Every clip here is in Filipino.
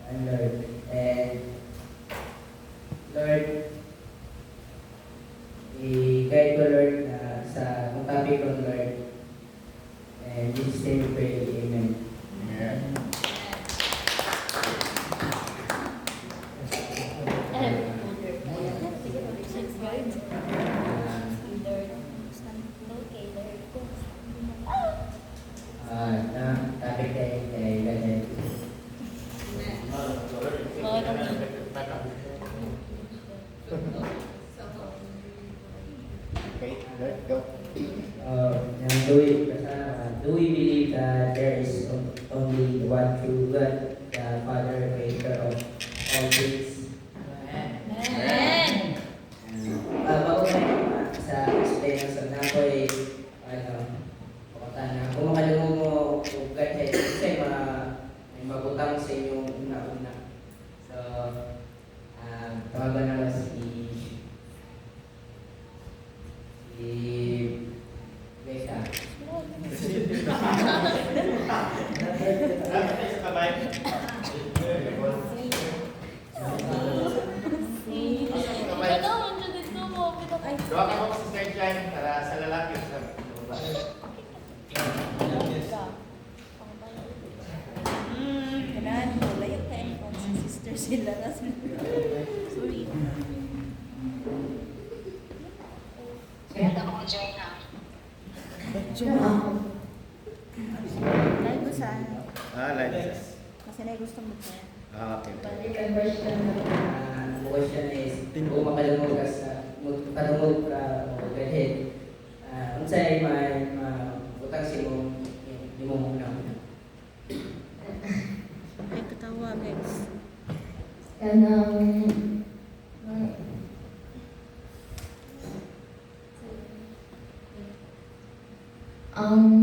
and Lord. And Lord, i-guide ko Lord sa kung topic ko Lord. And in Jesus' name we pray, Amen. Amen. Topic kay Ganyan. Okay, let's go. Do we believe that there is only one true God, the Father, Creator of all things? Amen. Bago tayo sa explanation na po pakatana. Kung makalungo mo kung kahit kasi may mabutang sa inyong una-una. So, tawagan na lang si Becca. Doa ka mo sa third line para sa lalaki sa babae. Kailangan mo, layak tayo kung sa sister sila. Sorry. Kaya ako mag-join na. Dahil ko sa ano, Like this. kasi na gusto mo siya. Okay. Ang question is, kung makalungog ka sa makalungog ka kahit unsay may utang si mo di mo muna. Ay, katawa guys.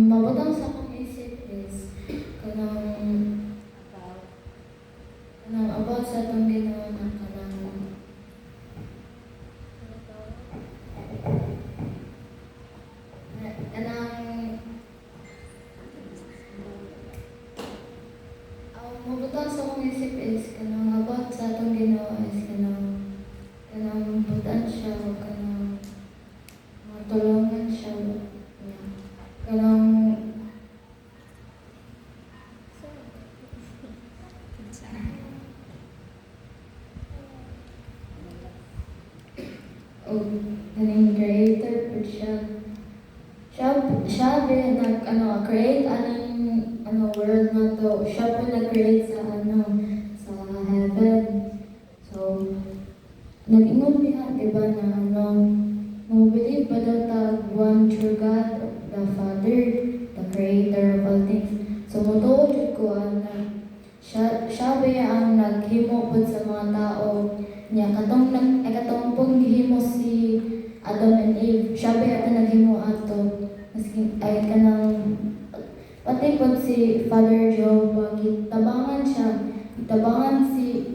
Mabutang sa akong isip is kanang about sa itong ginawa na mabutang sa akong isip is kanang about sa itong ginawa is kanang butan siya o kanang matulungan siya kanang kaning creator po siya create world na to siya po nag-create sa sa heaven. So nag-ingon diha diba na believe ba daw tag one true God, the Father, the Creator of all things. So mutuod ko siya ba ang naghimo po sa mga tao niya katong pong gihimo si Adam and Eve. Siya ba ito naghimo ato maski ay kanang pati po si Father Jehovah tabangan si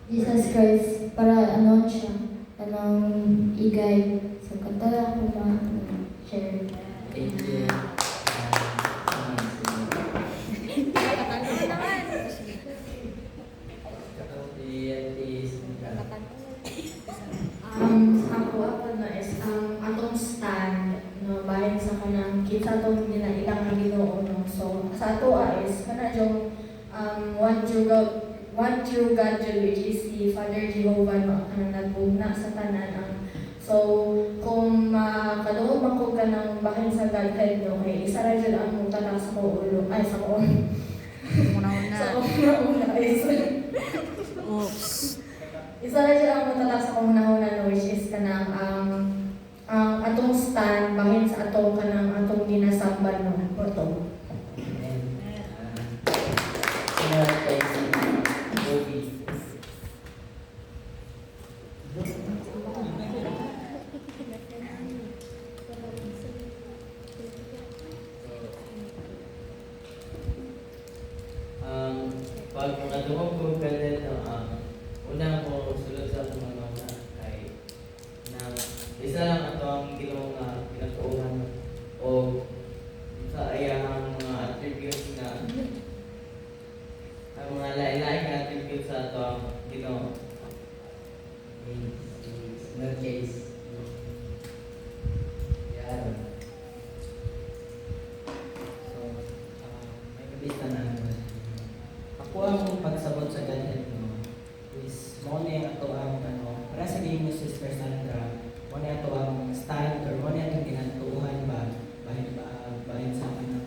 Jesus Christ para siya kanang i-guide. So kanta ko share. Thank you. Ako na is atong stand bahin sa kanang kita atong ilang na Ginoo so sa ato is kana yung one true God which is si Father Jehovah kanang nagbugna sa tanan so kung makaduol man ko kanang bahin sa Godhead kay isa ra jud ang mutala sa ko ulo ay sa ko sa una is Oops. isa ra jud ang mutala sa kong nahuna which is kanang atong stand bahin sa ato kanang atong ginasambal porto. Pag nadungog ko ganit, una ko sulod sa akong mga kay na isa lang ato ang kinatuungan o sa ayahang mga attributes na ang mga lain-lain na attributes sa ato ang Ginoo. No case. Yan. So, may kabisa na naman. Ako ang pagsabot sa ganyan, no, is mo na ato ang para sa game ni Sister Sandra, mo na ato ang stand or mo na atong ginatuuhan ba bahin sa akin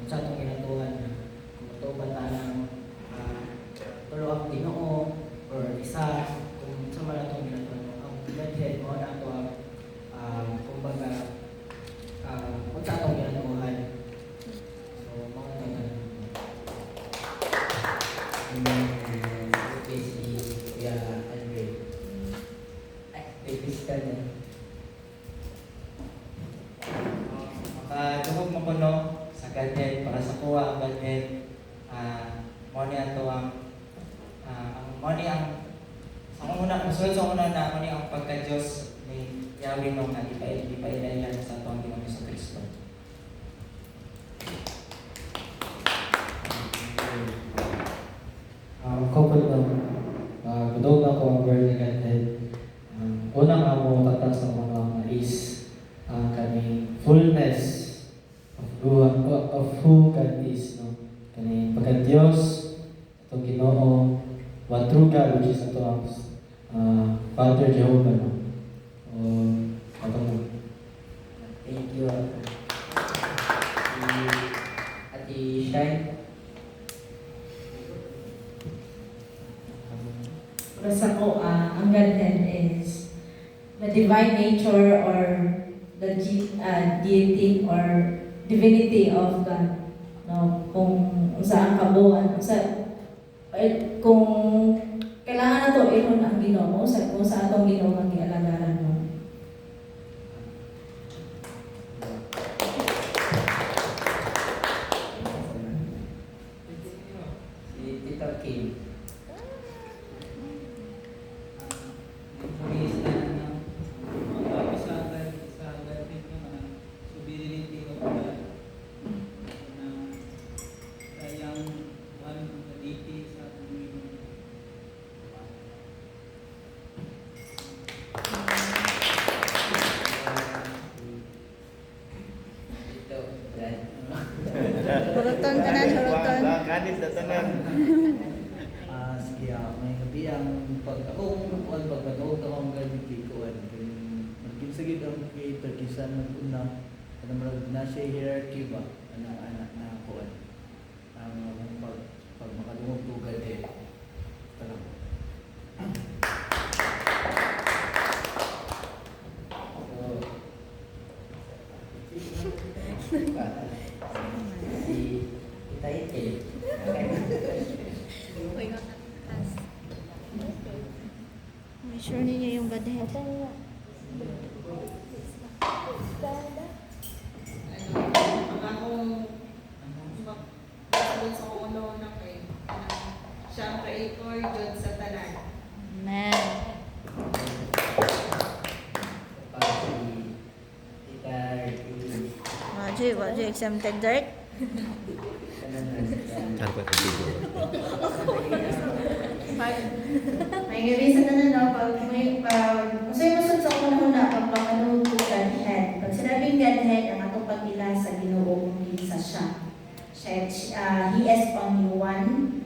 sa atong ginatuuhan na kung ito ba tanang pero ang Ginoo or isa kung sa man atong ginatuuhan ang Godhead mo na ato ang kumbaga kung sa atong ginatuuhan. So, mga ganyan. Okay, si Kuya Andre. Ay, babies ka na. Makadungog mo ko no sa Godhead para sa kuha ang Godhead. Mo niya to ang mo niya ang una masulod sa una na mo niya ang pagka-Diyos ni Yahweh no nga di pa ilayan sa atong Ginoong Kristo. Couple na gudog na ko ang word ni Godhead. Unang amo tata sa mga is kani fullness of who God is, no? Kani pagka Dios atong Ginoo, one true God which is ato ang Father Jehovah, no? Atong Thank you. Ati Shine. Para sa ko, ang Godhead is the divine nature or the deity or divinity of God. No, kung saan kabuuan, kung kailangan na to ihon ang Ginoo, kung sa atong Ginoo ang gialagaran mo. Si Tita Kim. Tito Brad. Huruton ka na, huruton. Kadit na tanan. Sige, may gabi ang pagkatuog akong gabi kuan. Magkinsagid ang creator kisa nag-una. Na siya hierarchy ba? Anak na kuan. Ang pag makadungog tugad talang. Si Tita Ite. May sure niya yung Godhead. Ang akong pagkakulong sa ulo na kay siya ang creator, Diyod sa tanan. Amen. Para si Tita Ricky. Wajib exempted dirt. May gabi sa tanan, no? Masaya masud sa una pagpapanood ko Godhead. Pag sinabing Godhead, ang atong pagila sa Ginoo kung kinsa siya. He is only one,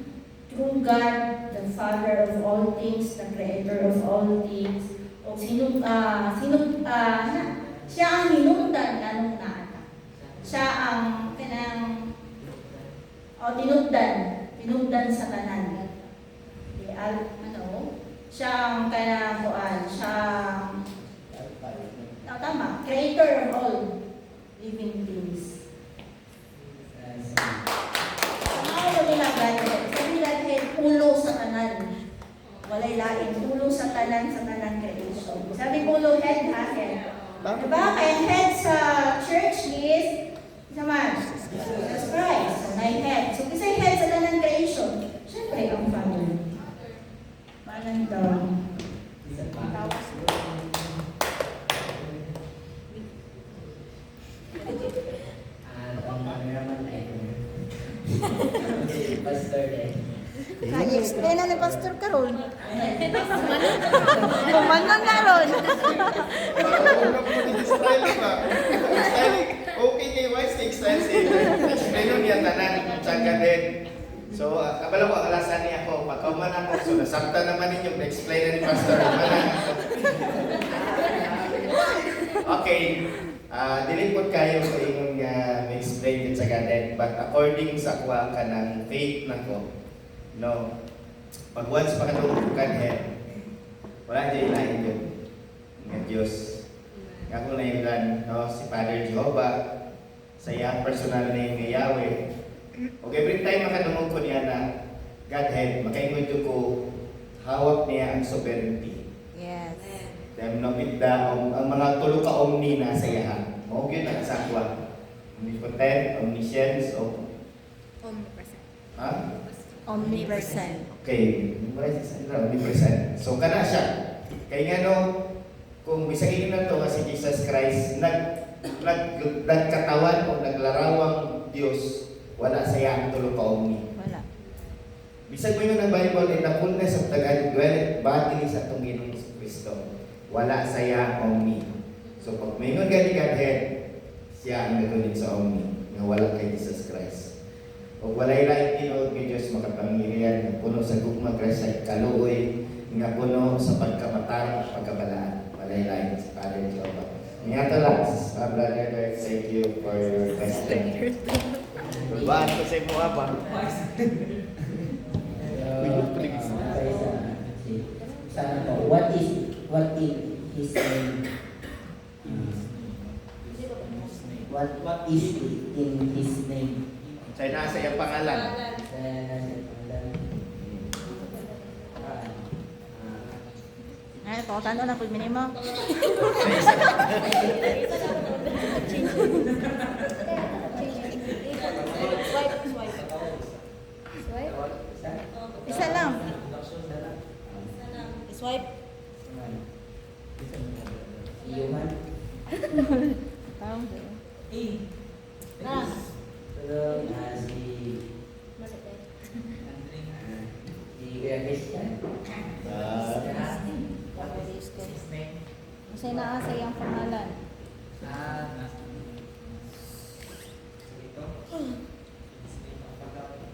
true God, the Father of all things, the Creator of all things. O siya ang hinungdan nganong naata. Siya ang tinungdan sa tanan. Siya ang tama, creator of all living things. Ano nila Godhead? Sabi Godhead, ulo sa tanan. Walay lain, ulo sa tanan creation. Sabi ulo, head, head. Diba? Kaya head sa church is Jesus Christ. So, may head. So, kisay head sa tanan creation. Siyempre, ang Father. Paano daw? Ang cameraman ay Pastor eh. Ayos Kaya na ni Pastor Carol. Kumanon na ron. Okay kay Wise, extensive. Explain niya tanan sa gaden. So, abala ko alasan niya ako. Pagkauman ako, so nasakta naman ninyo, explain na ni Pastor. Okay. Dilipot kayo sa inyong explain din sa gaden. But according sa kuha ka ng faith na ko, no, pag once makatulungan wala dyan ilahin yun. Ng Diyos. Ako na yung no, si Father Jehovah, sa iyang personal na yung Yahweh. O every time makadungog ko niya na Godhead, makaingon ko hawak niya ang sovereignty. Yes. Dahil napitda ang mga tulo ka omni na sa iyahan. Mao gyud ang sakwa. Omnipotent, omniscience, o Omnipresent. ha? Omnipresent. Okay, omnipresent. So kana siya. Kay ngano kung bisahin na to si Jesus Christ nagkatawan o naglarawang Dios, wala sa iya ang tulo ka omni. Wala. Bisag mo yun ang Bible, in the fullness of the Godhead bodily sa itong Ginoong Kristo. Wala sa iya omni. So pag may nga Godhead, siya ang nagulit sa omni, na wala kay Jesus Christ. O walay laing tinuod ni Diyos makapangyarihan, nga puno sa gugma grasya, kaluoy, nga puno sa pagkamatang, pagkabalaan. Walay laing sa Father Jehovah. Nga ito lang, brother, thank you for your question. Ba, ito sa imo ba? What is his name? What is in his name? Sa nasa iyang pangalan. Ay, pakutano na pag minimo. Isa lang. Swipe. Human. Parang Si Christian. Kasi naa sa iyang pangalan.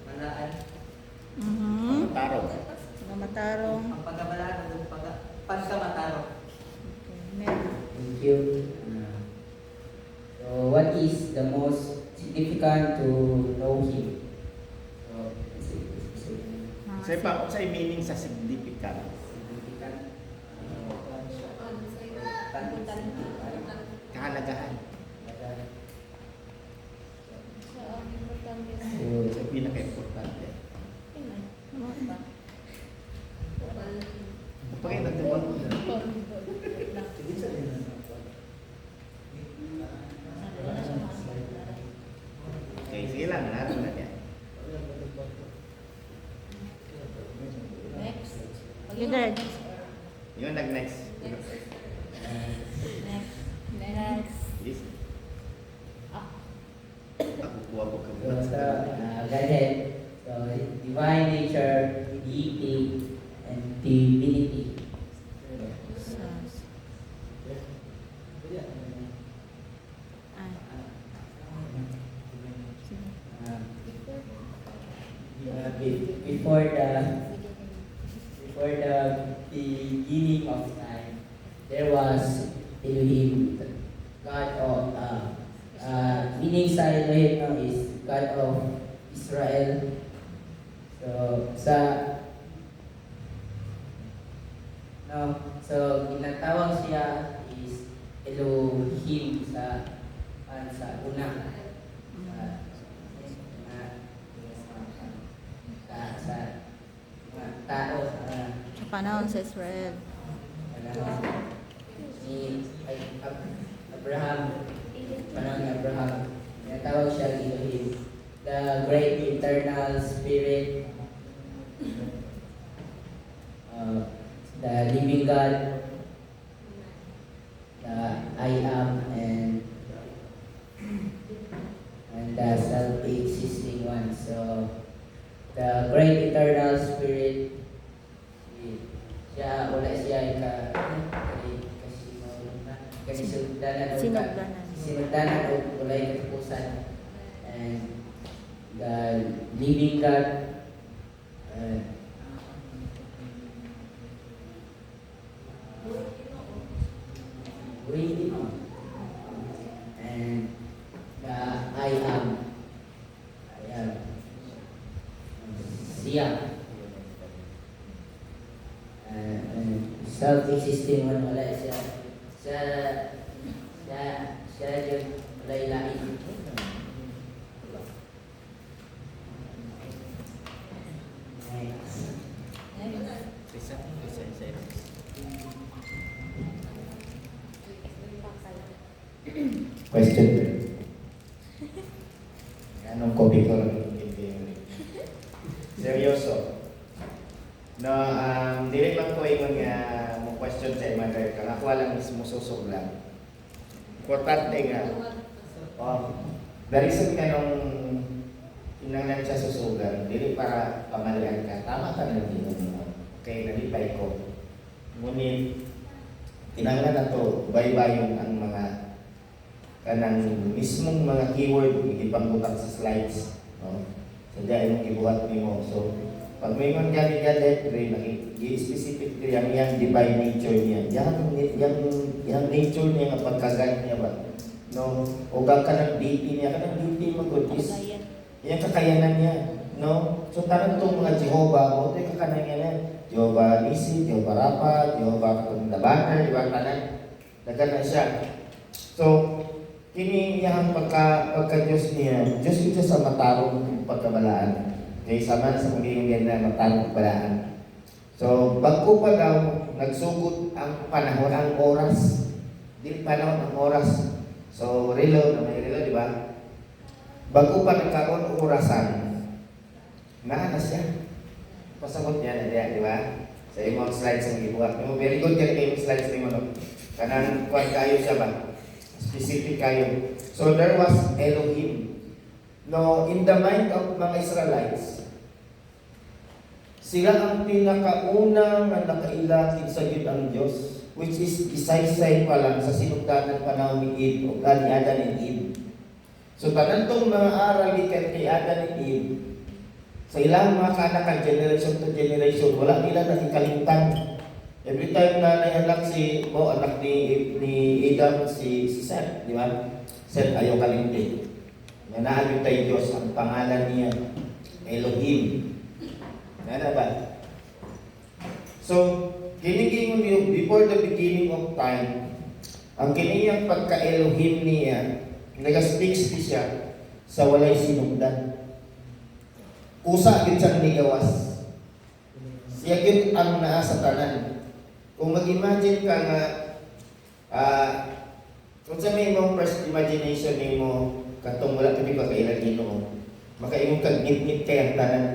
Malaan. Taro. Mga matarong. Ang pagkabalaan ng pagkamataro. Amen. Thank you. So, what is the most significant to know him? Sa meaning sa significant. Kahalagahan. Sa pinaka-importante. Pagkain natin mo. Okay, sige lang. Naharap na yan. You did. Yun, nag-next. Next. Yes. Ako kuha ko ka. Godhead. So, divine nature, deity, and divinity. Before the beginning of time, there was Elohim, God of meaning sa Elohim no, is God of Israel. So ginatawag siya is Elohim sa una. Sa tao Sa panahon sa Israel. ni Abraham, panahon ni Abraham, tinatawag siya Elohim, the great eternal spirit, the living God, the I am, and the self-existing one. So the great eternal spirit Siya, wala siya kasi sinugdanan o wala yung katapusan. And the living God, breathing on. And the I am siya. Self-existing man wala siya. Siya yung lain-lain. Question. Anong copy ko? Seryoso. No, dili man ko ingon nga mo question sa mother kang ako lang mismo susog lang. Importante nga. The reason ka nung inanglan siya susugan, dili para pamalian ka. Tama ka na din mo. Okay, nalipay ko. Ngunit, inanglan na to, baybayon ang mga kanang mismong mga keyword ipangbutak sa slides. No? Sadya yung ibuhat mo. So, pag may mga galit-galit, i-specific yung divine nature niya. Yung nature niya nga pagkagal niya ba? No? O ka ng deity niya, ka ng deity mo good is yung kakayanan niya. No? So tarang itong mga Jehovah, mo ito yung kakayanan niya. Jehovah Nisi, Jehovah Rapha, Jehovah Labanan, di ba? Tanan. Nagana siya. So, kini niyang pagka-Diyos niya, Diyos ito sa matarong pagkabalaan. Okay, sama na sa pagiging na matarong pagkabalaan. So, bago pa daw, nagsugod ang panahon, ang oras. Di panahon, ang oras. So, relo, na may relo, di ba? Bago pa nagkaroon ng orasan, naana siya. Pasagot niya na di ba? Sa imong slides ang ibuhat. Very good yan kayo slides ni mo. No? Kanang kuwan kayo siya ba? Specific kayo. So, there was Elohim. No, in the mind of mga Israelites, sila ang pinakaunang na nakailakid sa Diyos ang Diyos, which is isaysay pa lang sa sinugdanan panahon ni Eve o ni Adan and Eve. So, tanantong mga aral ni kay Adan and Eve, sa ilang mga kanakan, generation to generation, wala nila nakikalimtan. Every time na naianak anak ni Adam, si Seth, di ba? Seth ayaw kalimtin. Nanahagin tayo Diyos, ang pangalan niya, Elohim. Nana ba? So, kinigingon niyo, before the beginning of time, ang kiniyang pagka-Elohim niya, nag-speaks siya sa walay sinugdan. Usa gid siyang nigawas. Siya gid ang naa sa tanan. Kung mag-imagine ka nga, kung sa may mong first imagination ni mo, katong wala kami ba kailan Ginoo, makaimong kag-ngit-ngit kay ang tanan.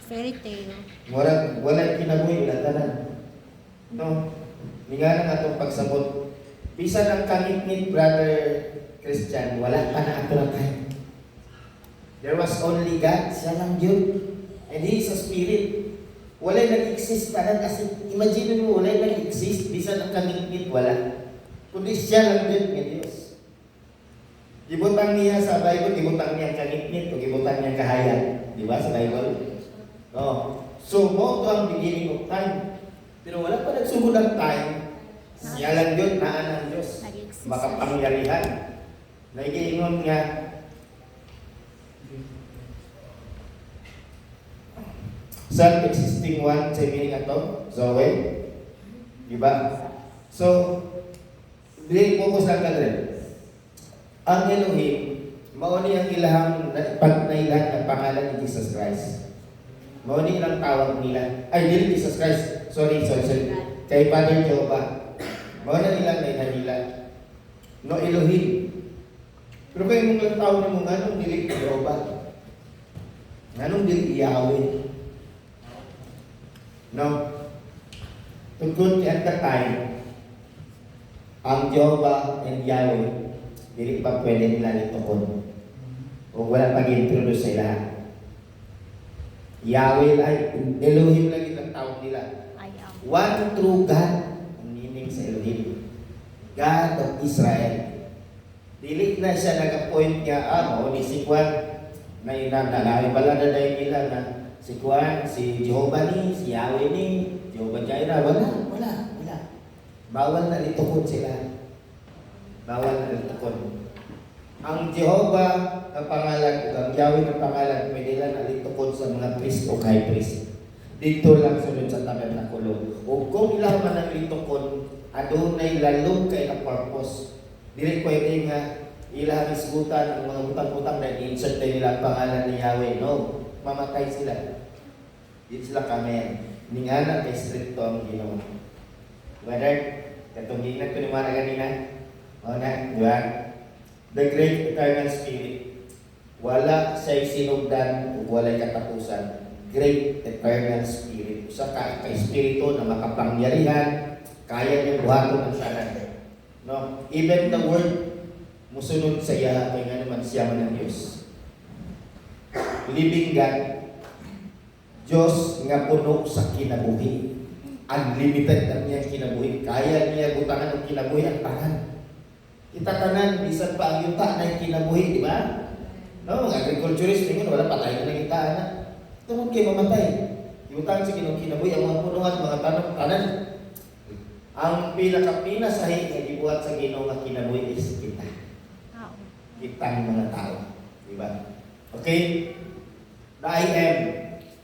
Fairy tale. Wala kinabuhi, wala tanan. No? Nga nga itong pagsabot. Bisan ang kangit-ngit, brother Christian, wala pa na ato na tayo. There was only God, siya lang Diyos. And He is a spirit. Walay nag-exist tanan as imagine mo, walay nag-exist, bisan ang kangit-ngit, wala. Kundi siya lang Diyos ng Diyos. Gibutang niya sa Bible, gibutang niya kangit-ngit o gibutang niya kahayag. Di ba sa Bible? No. So, mo ito ang beginning of time. Pero wala pa nagsugod ang time. Siya lang Diyos, naan ang Diyos. Makapangyarihan. Naigiingon nga, self-existing one, sa meaning ato, Zoe. Diba? So, hindi focus lang ka rin. Ang Elohim, mauni ang ilahang pag-nailan ng pangalan ni Jesus Christ. Mauni ilang tawag nila. Ay, hindi Jesus Christ. Sorry. Kay Father Jehovah. Mauni ilang nailan nila. No Elohim. Pero kayo mong lang tawag mo nga nung dili Jehovah. Nga nung dili Yahweh. No? Tungkol at the time, ang Jehovah and Yahweh, dili pa pwede nila nituon. O wala pag-introduce sa lahat. Yahweh ay Elohim lang ilang tawag nila. One true God ang meaning sa Elohim. God of Israel. Dili na siya nag-appoint nga, ni si Kwan, na inanalawi pala na dahil nila na si Kwan, si Jehovah ni, si Yahweh ni, Jehovah Jireh. Wala. Bawal na litukod sila. Bawal na litukod. Ang Jehovah na pangalan, ang Yahweh na pangalan, pwede lang na litukod sa mga priest o high priest. Dito lang sunod sa tabernakulo. O kung ilang man ang litukod, adunay lalong kay na purpose. Dili pwede nga ilang isgutan ang mga utang-utang na i-insert na nila ang pangalan ni Yahweh. No, mamatay sila. Dito sila kami. Ningana kay stricto ang ginawa. Brother, katong ginag ko ni Mara kanina. O na, di ba? The Great Eternal Spirit. Wala siya'y sinugdan o wala'y katapusan. Great Eternal Spirit. Sa ka-espiritu na makapangyarihan, kaya niya buhaton ang sanan. No? Even the word musunod sa iya kay nga naman siya man ng Diyos. Living God, Diyos nga puno sa kinabuhi. Unlimited ang niyang kinabuhi. Kaya niya butangan ang kinabuhi ang tanan. Itatanan, bisan pa ang yuta na yung kinabuhi, di ba? No, mga agriculturist, tingin, wala patay na yung tanan. Tungkol kayo mamatay. Yuta sa kinabuhi, ang mga punuhan, mga tanan. Ang pinaka-pinasahi na ibuhat sa Ginoo nga kinabuhi is kita. Kitang mga tao. Diba? Okay? The I am.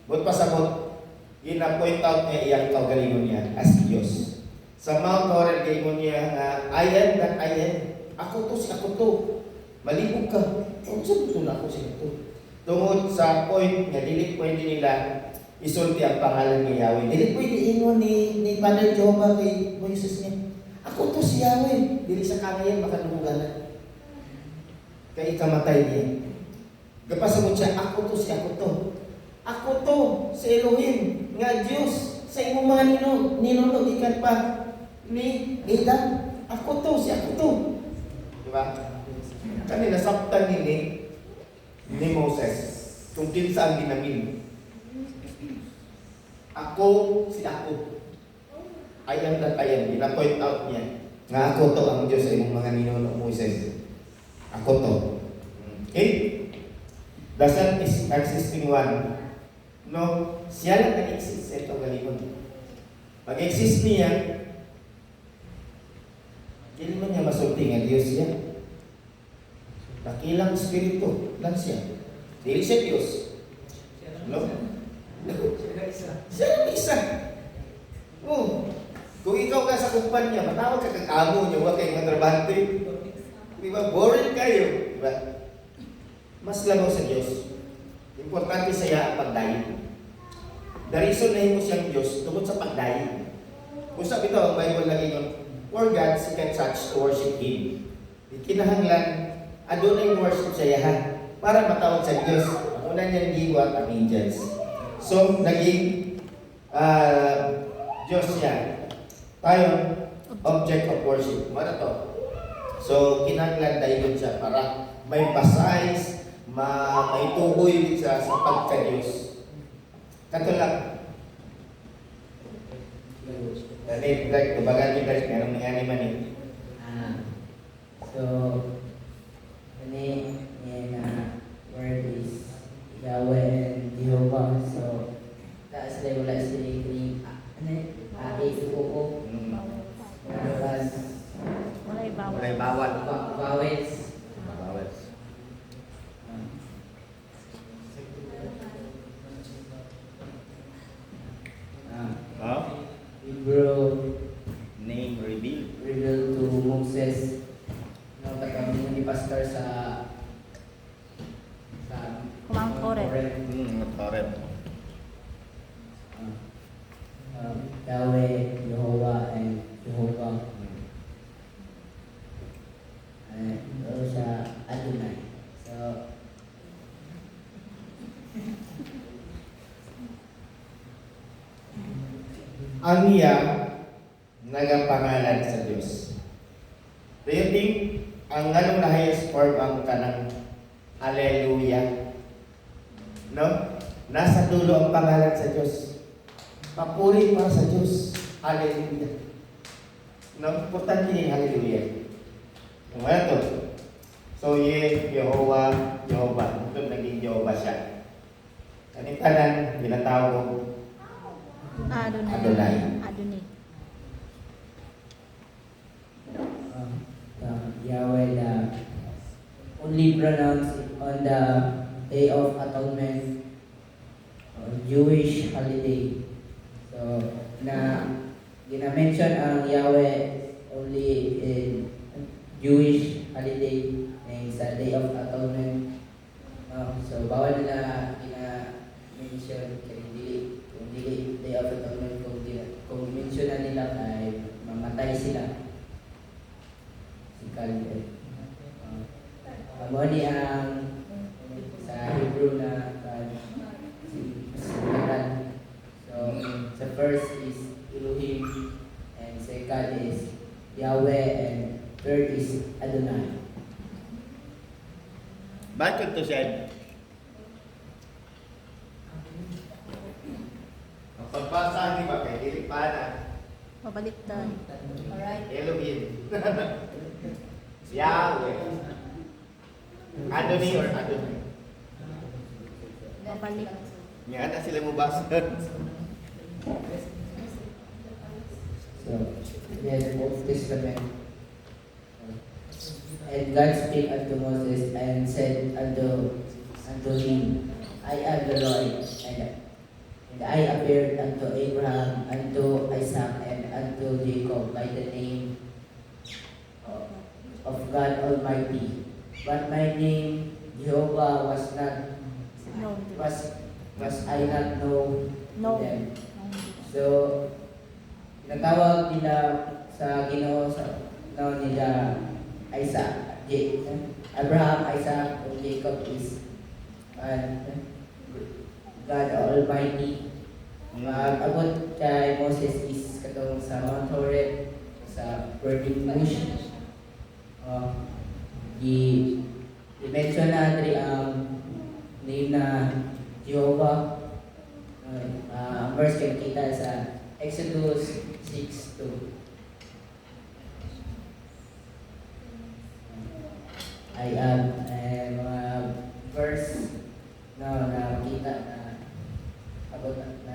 But pasabot, gina-point out niya iyang kaugalingon niya as Diyos. Sa Mount Horeb, gayon niya nga, I am that I am. Ako to. Malibog ka. Kung saan ito na ako siya ito? Tungod sa point nga, dili pwede nila isulti ang pangalan ni Yahweh. Dili pwede ingon ni Father Jehovah kay Moises niya. Ako to si Yahweh. Dili sa kanayan makadumuganan. Kaya ikamatay niya. Gapasamot siya, ako to. Ako to, si Elohim, nga Diyos, sa imong mga ninunog, ikan pa ni Adam. Ako to. Diba? Kani nasaktan ni Moses, kung kinsa ang ginamin. Ako, si ako. I am that I am. Gina-point out niya. Nga ako to ang Diyos sa imong mga ninunog, Moses. Ako to. Okay? The Son is existing one. No, siya lang nag-exist sa itong galingon. Pag-exist niya, hindi man niya masulti nga Diyos siya. Nakilang espiritu lang siya. Dili siya Diyos. No? Siya lang isa. Oh, kung ikaw ka sa kumpanya, matawag ka kag-amo niya, huwag kayong matrabante. Diba? Boring kayo. Diba? Mas labaw sa Diyos. Importante sa iya ang pagdayin. The reason na mo siyang Diyos tungkol sa pagdayin. Kung sabi ito, ang Bible lagi yun, for God seeketh such to worship Him. Kinahanglan, adunay worship sa iya para matawag sa Diyos. Ang una niyang giwat ang angels. So, naging Diyos siya. Tayo, object of worship. Ano to? So, kinahanglan dayon siya para may pasize, may tuhoy siya sa pagka-Diyos. Katulad. Dali, kumbaga ni guys, merong nangyari man eh. So, word is Yahweh and Jehovah. So, taas na wala sila yung ko. Walay bawal. Bawes. Hebrew Name revealed to Moses. No, katawag ni pastor sa Mount Horeb. Horeb. Yahweh, Jehovah, and Jehovah. Ano siya, Adonai. So, ang iya nagapangalan sa Diyos. Do you think ang anong na highest form ang kanang Hallelujah? No? Nasa dulo ang pangalan sa Diyos. Papuri para sa Diyos. Hallelujah. No, importante yung hallelujah. Yung ano to? So, Jehovah. Ito naging Jehovah siya. Kaning tanan, ginatawag Adonai. Adonai. Yahweh, the only pronounced on the Day of Atonement, Jewish holiday. So, gina-mention ang Yahweh only in Jewish holiday sa Day of Atonement. So, bawal nila gina-mention kung dili Day of Atonement, kung mention na nila ay mamatay sila. Amo ni ang sa Hebrew na simbahan. So, the first is Elohim, and second is Yahweh, and third is Adonai. Bakit to siya? Ang pagbasa, di ba, kay dili pa na. Mabaliktad. Alright. Elohim. Yahweh. Adonai or Adonai? Mabalik. Yan na sila mo basa. So, yes, Old Testament. And God spake unto Moses and said unto him, I am the Lord, and I appeared unto Abraham, unto Isaac, and unto Jacob by the name of God Almighty. But my name Jehovah was I not know them. So, natawag nila sa Ginoo sa naon nila Abraham, Isaac, and Jacob is God Almighty. Abot kay Moses is katong sa Mount Horeb, sa burning bush. I-mention na diri ang name na Jehovah. Ang verse kay kita sa Exodus 6:2. I am mga verse na kita na abot na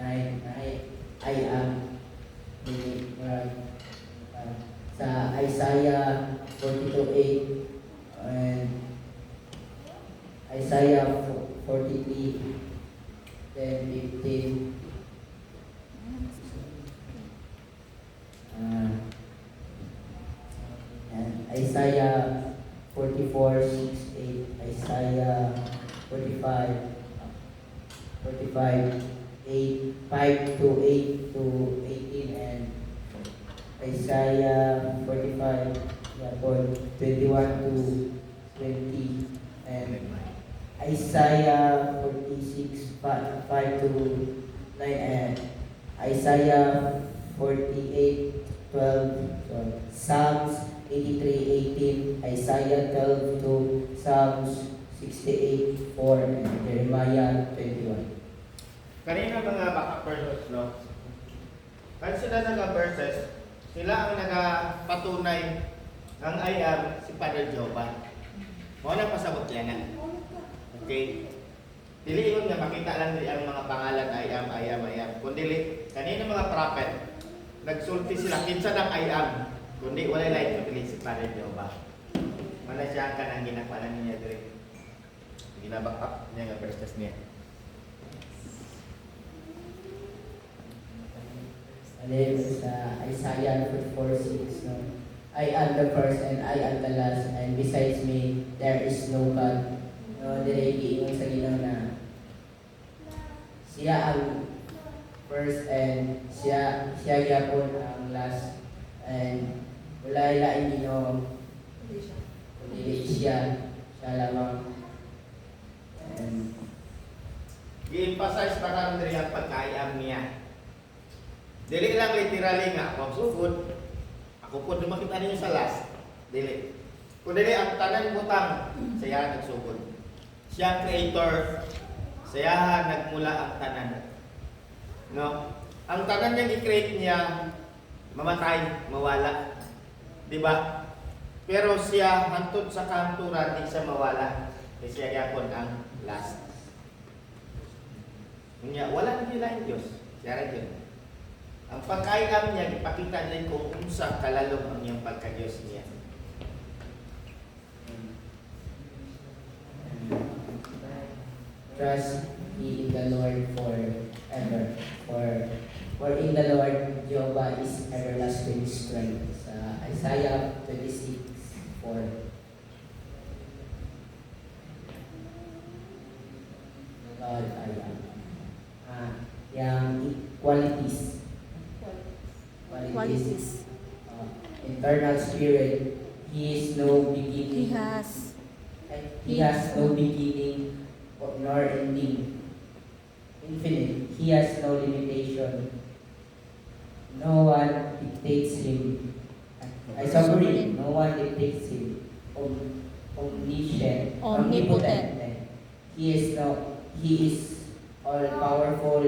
I am sa Isaiah 42:8 and Isaiah 43:15. And Isaiah 44:6-8, Isaiah 5:8-18, and Isaiah 21-20, and Isaiah 46:5-9, and Isaiah 48:12, Psalms 83:18, Isaiah 12 Psalms 68:4, and Jeremiah 21. Kanina mga backup verses, no? Kahit sila nag-verses, sila ang nagapatunay ng I am si Father Jehovah. Mo na pasabot yan. Okay? Dili yun nga makita lang din ang mga pangalan I am. Kundi kanina mga prophet, nagsulti sila kinsa ng I am. Kundi wala lain kundi si Father Jehovah. Mana siya ka nang ginakwalan niya dire. Ginabackup niya nga verses niya. And then sa Isaiah 44:6, no? I am the first and I am the last, and besides me there is no God. No, dire giingon sa Ginoo na siya ang first and siya gyapon ang last, and wala lain Ginoo kundi siya lamang. And Gi-emphasize pa karon diri ang pagkaayam niya. Dili lang literally nga ako sugod. Ako po makita ninyo sa last. Dili. Kung dili ang tanan butang, siya nagsugod. Siya ang creator. Siya nagmula ang tanan. No? Ang tanan niya gi-create niya mamatay, mawala. Di ba? Pero siya, hantod sa kantura, di siya mawala. Kasi siya yapon ang last. Wala na nila ang Diyos. Siya rin yun. Ang pagkaigam niya, ipakita din kung unsa kalalong ang iyang pagka-Diyos niya. Trust ye in the Lord forever. For in the Lord Jehovah is everlasting strength. Sa Isaiah 26:4. God ay yung qualities. Eternal Spirit. He is no beginning. He has no beginning nor ending. Infinite. He has no limitation. No one dictates him. Sovereign. No one dictates him. Omniscient. Omnipotent. He is all powerful.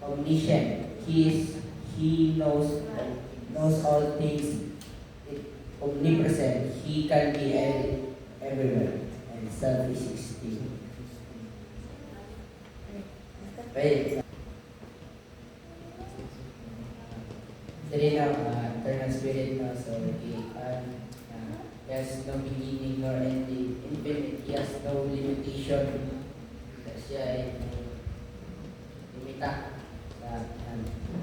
Omniscient. He knows all things. Omnipresent. He can be everywhere. And self-existing. Wait. Eternal Spirit, no? So he has no beginning nor ending. Infinite. He has no limitation. Siya ay limita.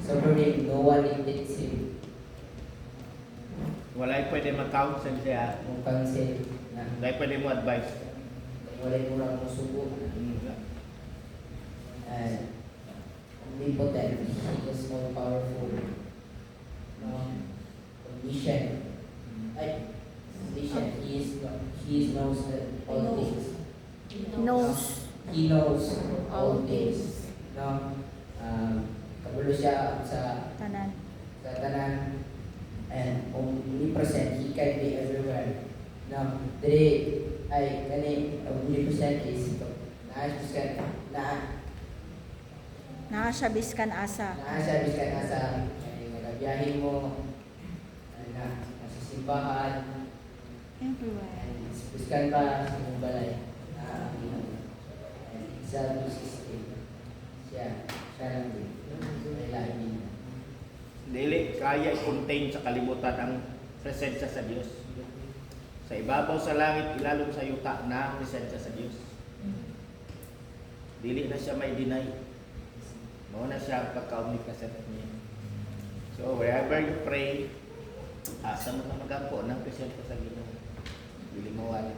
Sovereign. No one dictates him. Wala'y pwede mag-counsel siya. Kung counsel na Wala'y pwede mo advice. wala'y kurang musubo. Omnipotent. He is more powerful. Omniscient. Omniscient. He knows all things. He knows all things. No? Kabulo siya sa tanan. And omnipresent. He can be everywhere. Now, today, omnipresent is Nakasabiskan asa. Nagabiyahe mo, nasa simbahan, Everywhere. buskan pa sa mong balay. Self-existing. Siya lang din. Lain din. Dili kaya i-contain sa kalibutan ang presensya sa Diyos. Sa ibabaw sa langit, ilalong sa yuta na ang presensya sa Diyos. Dili na siya may deny. Mao na siya ang pagka-omnipresent niya. So wherever you pray, asa mo na magampo ng presensya sa Ginoo. Dili mawala.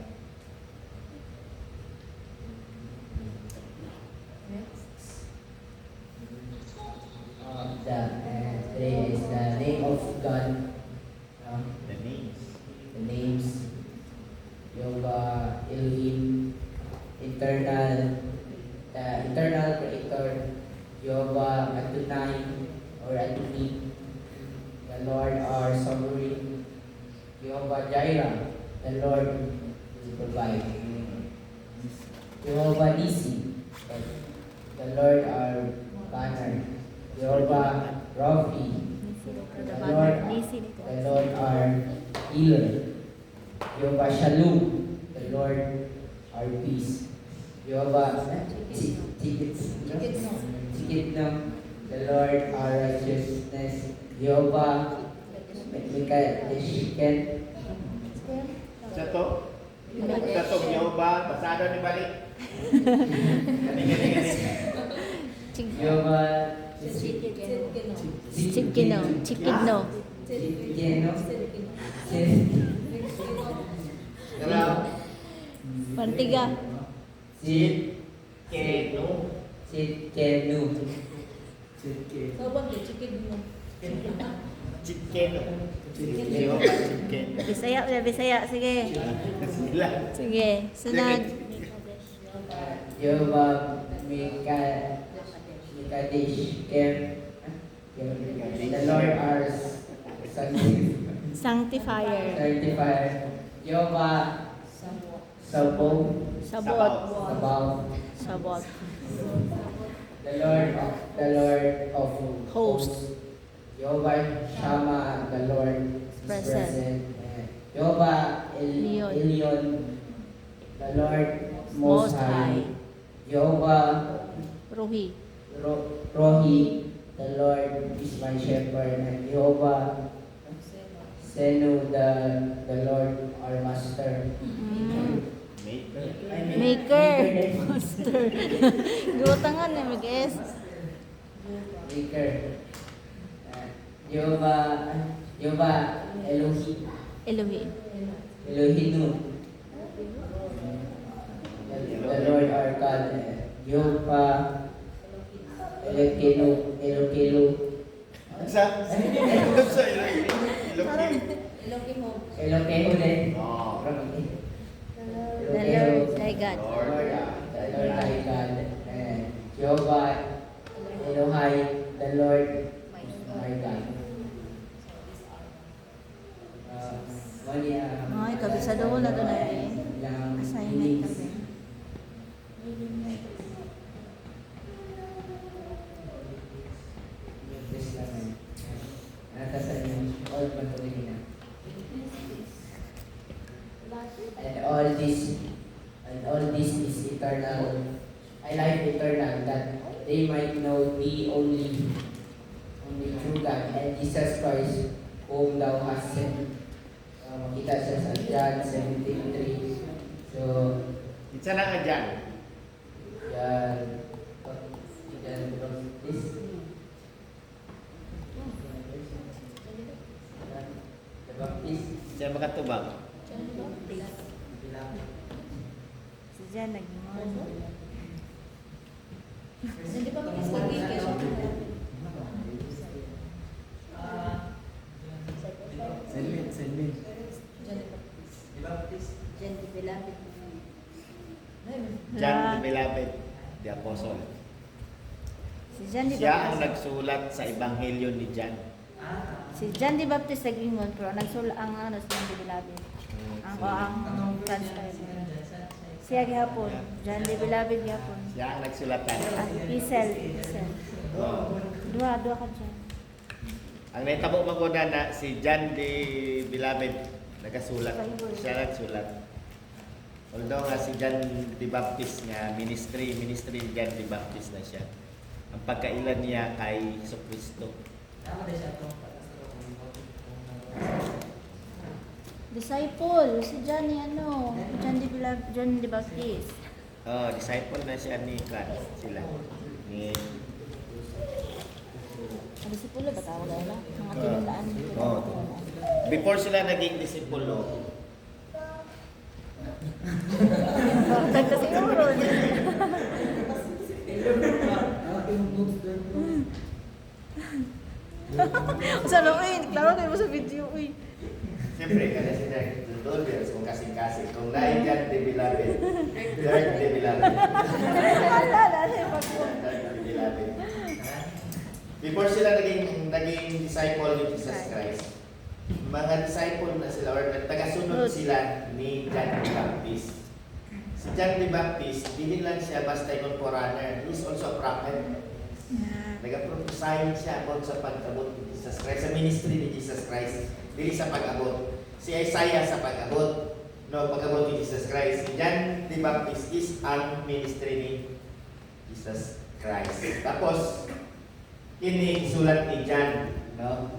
Today is the name of God. The names. The names. Jehovah, Elohim, eternal creator. Jehovah Adonai or Adonai. The Lord our sovereign. Jehovah Jireh. The Lord will provide. Jehovah Nisi. The Lord our banner. Jehovah Raphi, the Lord our healer. Jehovah Shalom, the Lord our peace. Jehovah Tikitnam, the Lord our righteousness. Jehovah Mekadeshken. Sa to Jehovah, basado ni balik. Gani. Jehovah Chikino. Pantiga. Keno. Jehovah Chicken. Bisaya. Sige. Sila. Sige. Sunod. Jehovah Mekadeshken. The Lord our Sanctifier. Jehovah Sabbath. The Lord of hosts. Jehovah Shammah, the Lord is Present. present. Jehovah Elyon. Elyon, the Lord Most Most High. High. Jehovah Rohi. Rohi, the Lord is my shepherd. And Jehovah Senu, the Lord our master. Maker. Master. Gutangan na mag-S. Maker. Jehovah Elohim. Elohim. The Lord our God. Jehovah Elokeinu. Sa? Sa Elokeinu din. Oh. The Lord thy God. The Lord thy God. Jehovah Elohai, the Lord my God. Ay, kabisado ko na ito na assignment kasi. And all this is eternal. I life eternal, that they might know the only true God and Jesus Christ, whom thou hast sent. Makita siya sa John 17:3. So, Isa na nga dyan. John this. The Baptist. Siya makatubag. Si Jan nag-ingon. Sendin. John the Beloved, the Apostle. Si Jan di Siya ang Baptist. nagsulat sa Ebanghelyo ni John. Si Jan di Baptist nag-ingon pero nagsulat ang ano si Jan di Beloved. Ang transcribe. Siya gihapon. Jan di Beloved gihapon. Siya ang nagsulatan. Isel. Oh. Dua ka dyan. Ang naitabo man ko na si John the Beloved nagasulat. Siya nagsulat. Although nga si John the Baptist nga ministry ni John the Baptist na siya. Ang pagkailan niya kay Jesucristo. Disciple, si Jan ni ano, Jan di Beloved, Jan di Baptist. Oh, disciple na siya ni Kwan sila. Ni Disciple ba tawag na? Mga tinundaan. Oh. Before sila naging disipulo, Important kasi siguro. Sa looy, klaro kayo mo sa video, uy. siyempre kada sila doon kung kasing-kasing. Kung nain John the Beloved, Lord the Beloved. Alala, siya pag Before sila naging disciple ni Jesus Christ, mga disciple na sila or nagtagasunod sila ni John the Baptist. Si John the Baptist, hindi lang siya basta yung forerunner. He is also a prophet. Nag-prophesy siya about sa pag-abot ni Jesus Christ, sa ministry ni Jesus Christ. Dili sa pag-abot. Si Isaiah sa pag-abot. No, pag-abot ni Jesus Christ. Si John the Baptist is ang ministry ni Jesus Christ. Tapos, kini sulat ni John, no?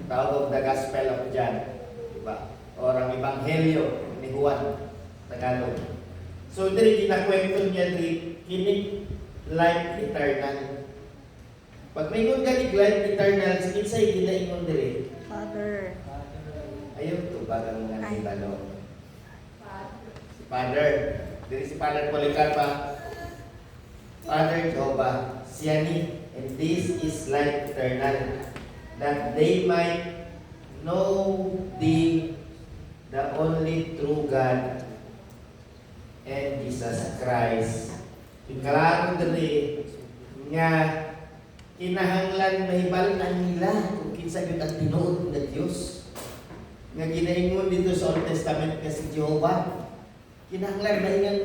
Tawag the Gospel of John, diba? O ang Ebanghelyo ni Juan, Tagalog. So, diri ginakwento niya diri kini life eternal. Pag may ingon ka ni life eternal, kinsay ginaingon diri? Father. Ayaw to bagang mga nibalo. Si Father. Diri si Father Policarpa. Father Jehovah, siya ni. And this is life eternal, that they might know Thee, the only true God, and Jesus Christ. Klaro diri nga kinahanglan mahibalan nila kung kinsa gyud ang tinuod nga Dios. Nga ginaingon dito sa Old Testament nga si Jehovah. Kinahanglan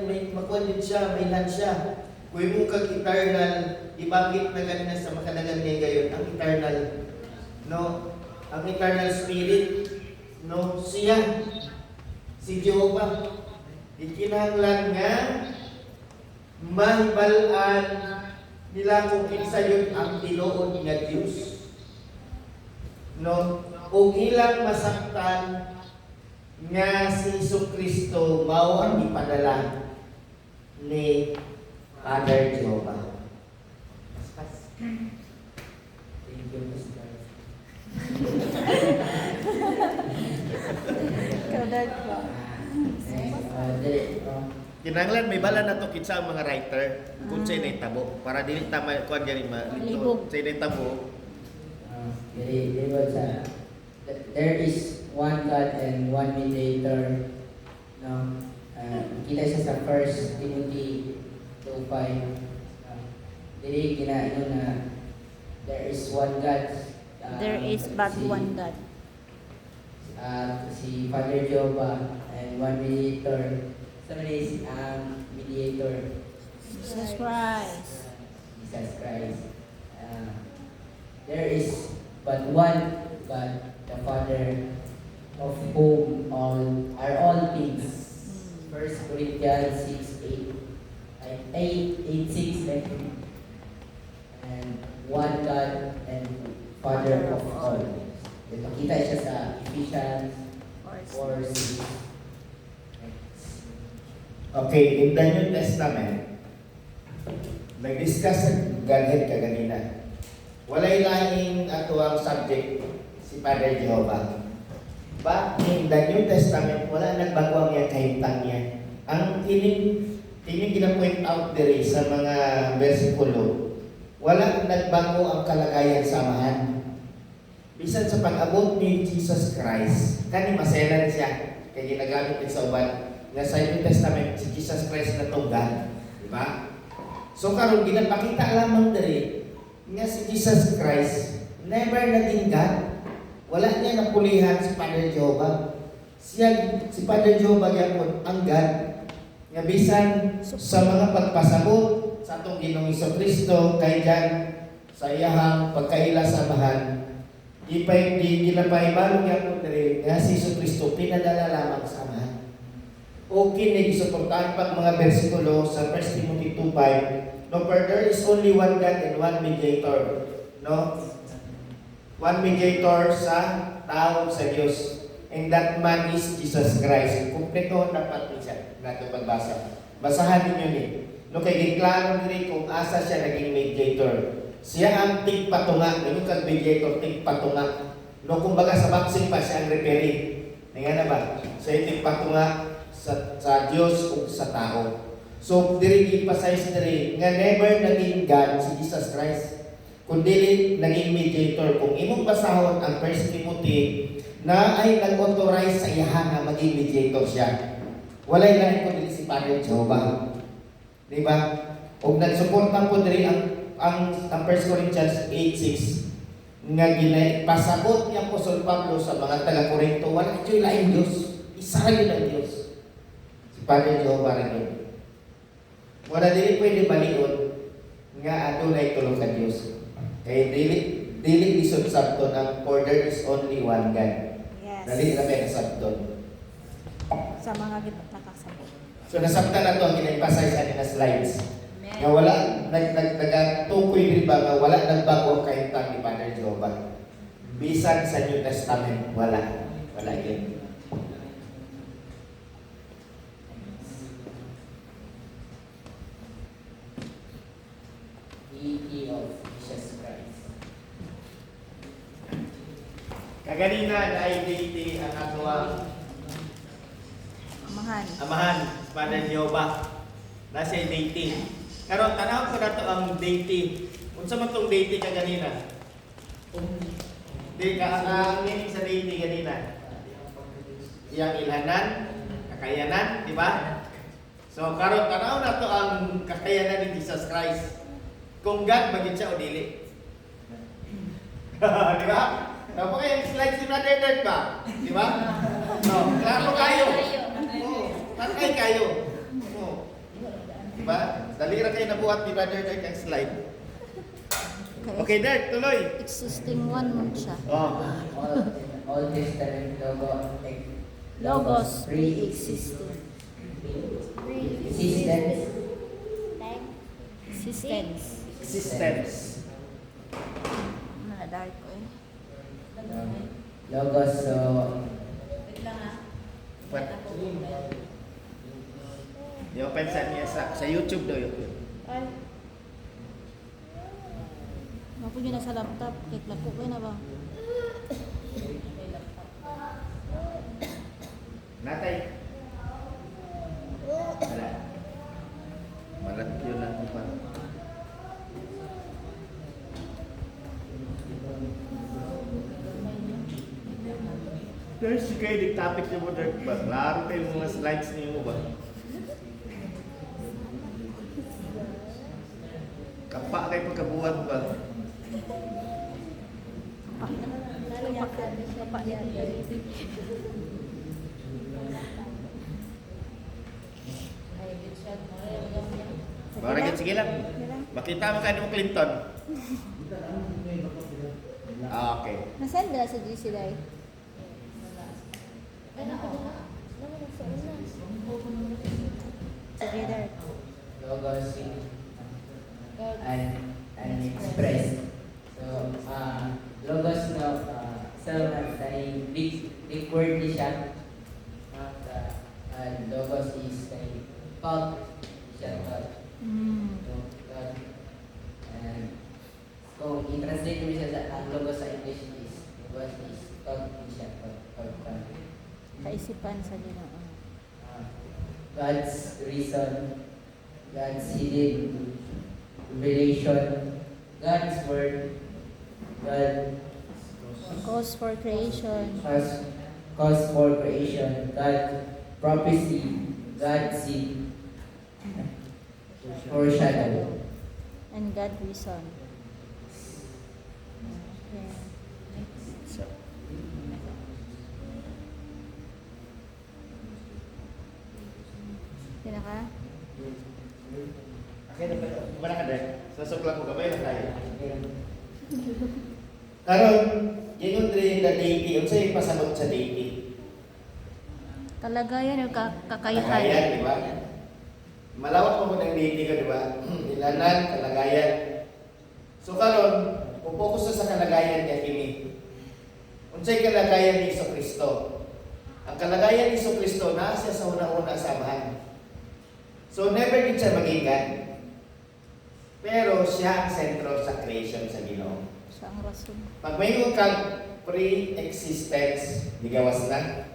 may makuha din siya, may land siya. Kung mo kag eternal, ibagit na ganina sa makadagan niya gayon, ang eternal no, ang eternal spirit, no, siya, si Jehovah, ikinahanglan nga mahibalan nila kung kinsa yun ang tinuod nga Dios, no, ug ilang masaktan nga si Jesucristo mao ang ipadala ni Father Jehovah. Thank you, Mr. Kaudad po. Kinahanglan may bala na to kinsa ang mga writer kung sa tabo para dili tama kuan gani Libog. sa tabo. There is one God and one mediator. No, kita siya sa 1 Timothy 2:5. Dili kinaino na there is one God. There is but one God. Si Father Jehovah and one mediator. Somebody is mediator. Jesus Christ. Jesus Christ. There is but one God, the Father, of whom are all things. 1 Corinthians 6:8, 8:6, and one God and Father of all. Kita siya sa Ephesians 4:6. Okay, in the New Testament, nag-discuss ang Godhead kaganina. Walay laing ato ang subject si Father Jehovah. But in the New Testament, wala nagbago ang iyang kahintang niya. Ang tining gina-point out diri sa mga bersikulo, wala nagbago ang kalagayan samahan. Bisan sa pag-abot ni Jesus Christ, kani maselan siya kay ginagamit ni sa uban nga sa New Testament si Jesus Christ na tunggal, di ba? So karon ginapakita lamang diri nga si Jesus Christ never naging God. Wala niya napulihan si Father Jehovah. Siya si Father Jehovah gyapon ang God nga bisan sa mga pagpasabot sa atong Ginoong Jesucristo kay God sa iyahang pagkaila samahan. Di ginapahibalo gyapon diri nga si Jesucristo pinadala lamang samahan. O kinig suportahan pag mga bersikulo sa 1 Timothy 2:5. No, for there is only one God and one mediator. No? One mediator sa tao sa Diyos. And that man is Jesus Christ. Kumpleto dapat siya. Nato pagbasa. Basahan ninyo ni. No, kay giklaro diri kung asa siya naging mediator. Siya ang tigpatunga. Ngayon kag mediator, tigpatunga. No, kumbaga sa boxing pa siya ang referee. Nga na ba? Siya tigpatunga sa Dios ug sa tao. So diri emphasize diri nga never naging God si Jesus Christ, kundi naging mediator. Kung imong basahon ang 1 Timothy na ay nag-authorize sa iya nga maging mediator siya. Walay lain kundi si Father Jehovah. Di ba? Ug nagsuporta po diri ang 1 Corinthians 8:6 nga pasabot ni Apostol Pablo sa mga taga-Korinto, wala joy lain Dios, isa ra gyud ang Dios. Father Jehovah rin. Wala dili pwede balion nga adunay tulong ka Dios. Kay dili lisod sabton ang for there is only one God. Yes. Dali ra kay sabton. Sa mga nakasabot. So nasabtan na to ang gina-emphasize ani na slides. Nga wala nagatukoy diri ba nga wala nagbago ang kahintang ni Father Jehovah. Bisan sa New Testament wala yun. Deity of Jesus Christ. Kaganina na deity ang atuang amahan Father Jehovah. Nasa deity. Karon tanaw ko nato ang deity. Unsa man tong deity kaganina? Di ka ang meaning sa deity ganina. Iyang ilhanan, kakayanan, di ba? So karon tanaw nato ang kakayanan ni Jesus Christ. Kung God bagid siya o dili. Di ba? Tapos kayo slides ni Brother Dirk ba? Di ba? No, klaro kayo. Tatay kayo. Di ba? Dali ra kayo nabuhat ni Brother Dirk ang slide. Okay, Dirk, tuloy. Existing one mo siya. Oh. Old Testament Logos, pre-existing. Existence. Existence. Existence. Dark ko eh. Logos, so What? I-open niya sa YouTube daw yun. Ako yun na sa laptop. Kikla ko na ba? Natay. Wala. Malat yun lang kung paano. There's kayo di topic niyo mo, Dirk ba? Laro kayo mga slides niyo mo ba? Kapa kayo pagkabuhat ba? Barangit, sige lang. Makita mo kayo mo Clinton. Ah, okay. Nasaan ba sa GC Day? Sige, Dark. Logos and express. So, Logos no, so big word ni siya. And Logos is thought siya thought. So, thought. And kung i-translate mo siya ang Logos sa English is Logos is thought siya thought. Kaisipan sa Ginoo. God's reason, God's hidden revelation, God's word, God Cause for creation. cause for creation, God prophecy, God's seed, foreshadow. And God reason. Okay. Pinaka? Okay, kumana ka, Dirk. Sasuklan ko gabay lang tayo. Karon, yun rin na deity. Yung sa'yo pasagot sa deity. Kalagayan o kakayahan? Kalagayan, di ba? Malawak mo ng deity ka, di ba? Ilanan, kalagayan. So karon, pupokus na sa kalagayan niya kini. Unsay kalagayan ni Jesucristo? Ang kalagayan ni Jesucristo nasa sa una-una samahan. So never din siya magigan. Pero siya ang sentro sa creation sa Ginoo. Siya ang rason. Pag may kag pre-existence, digawas na.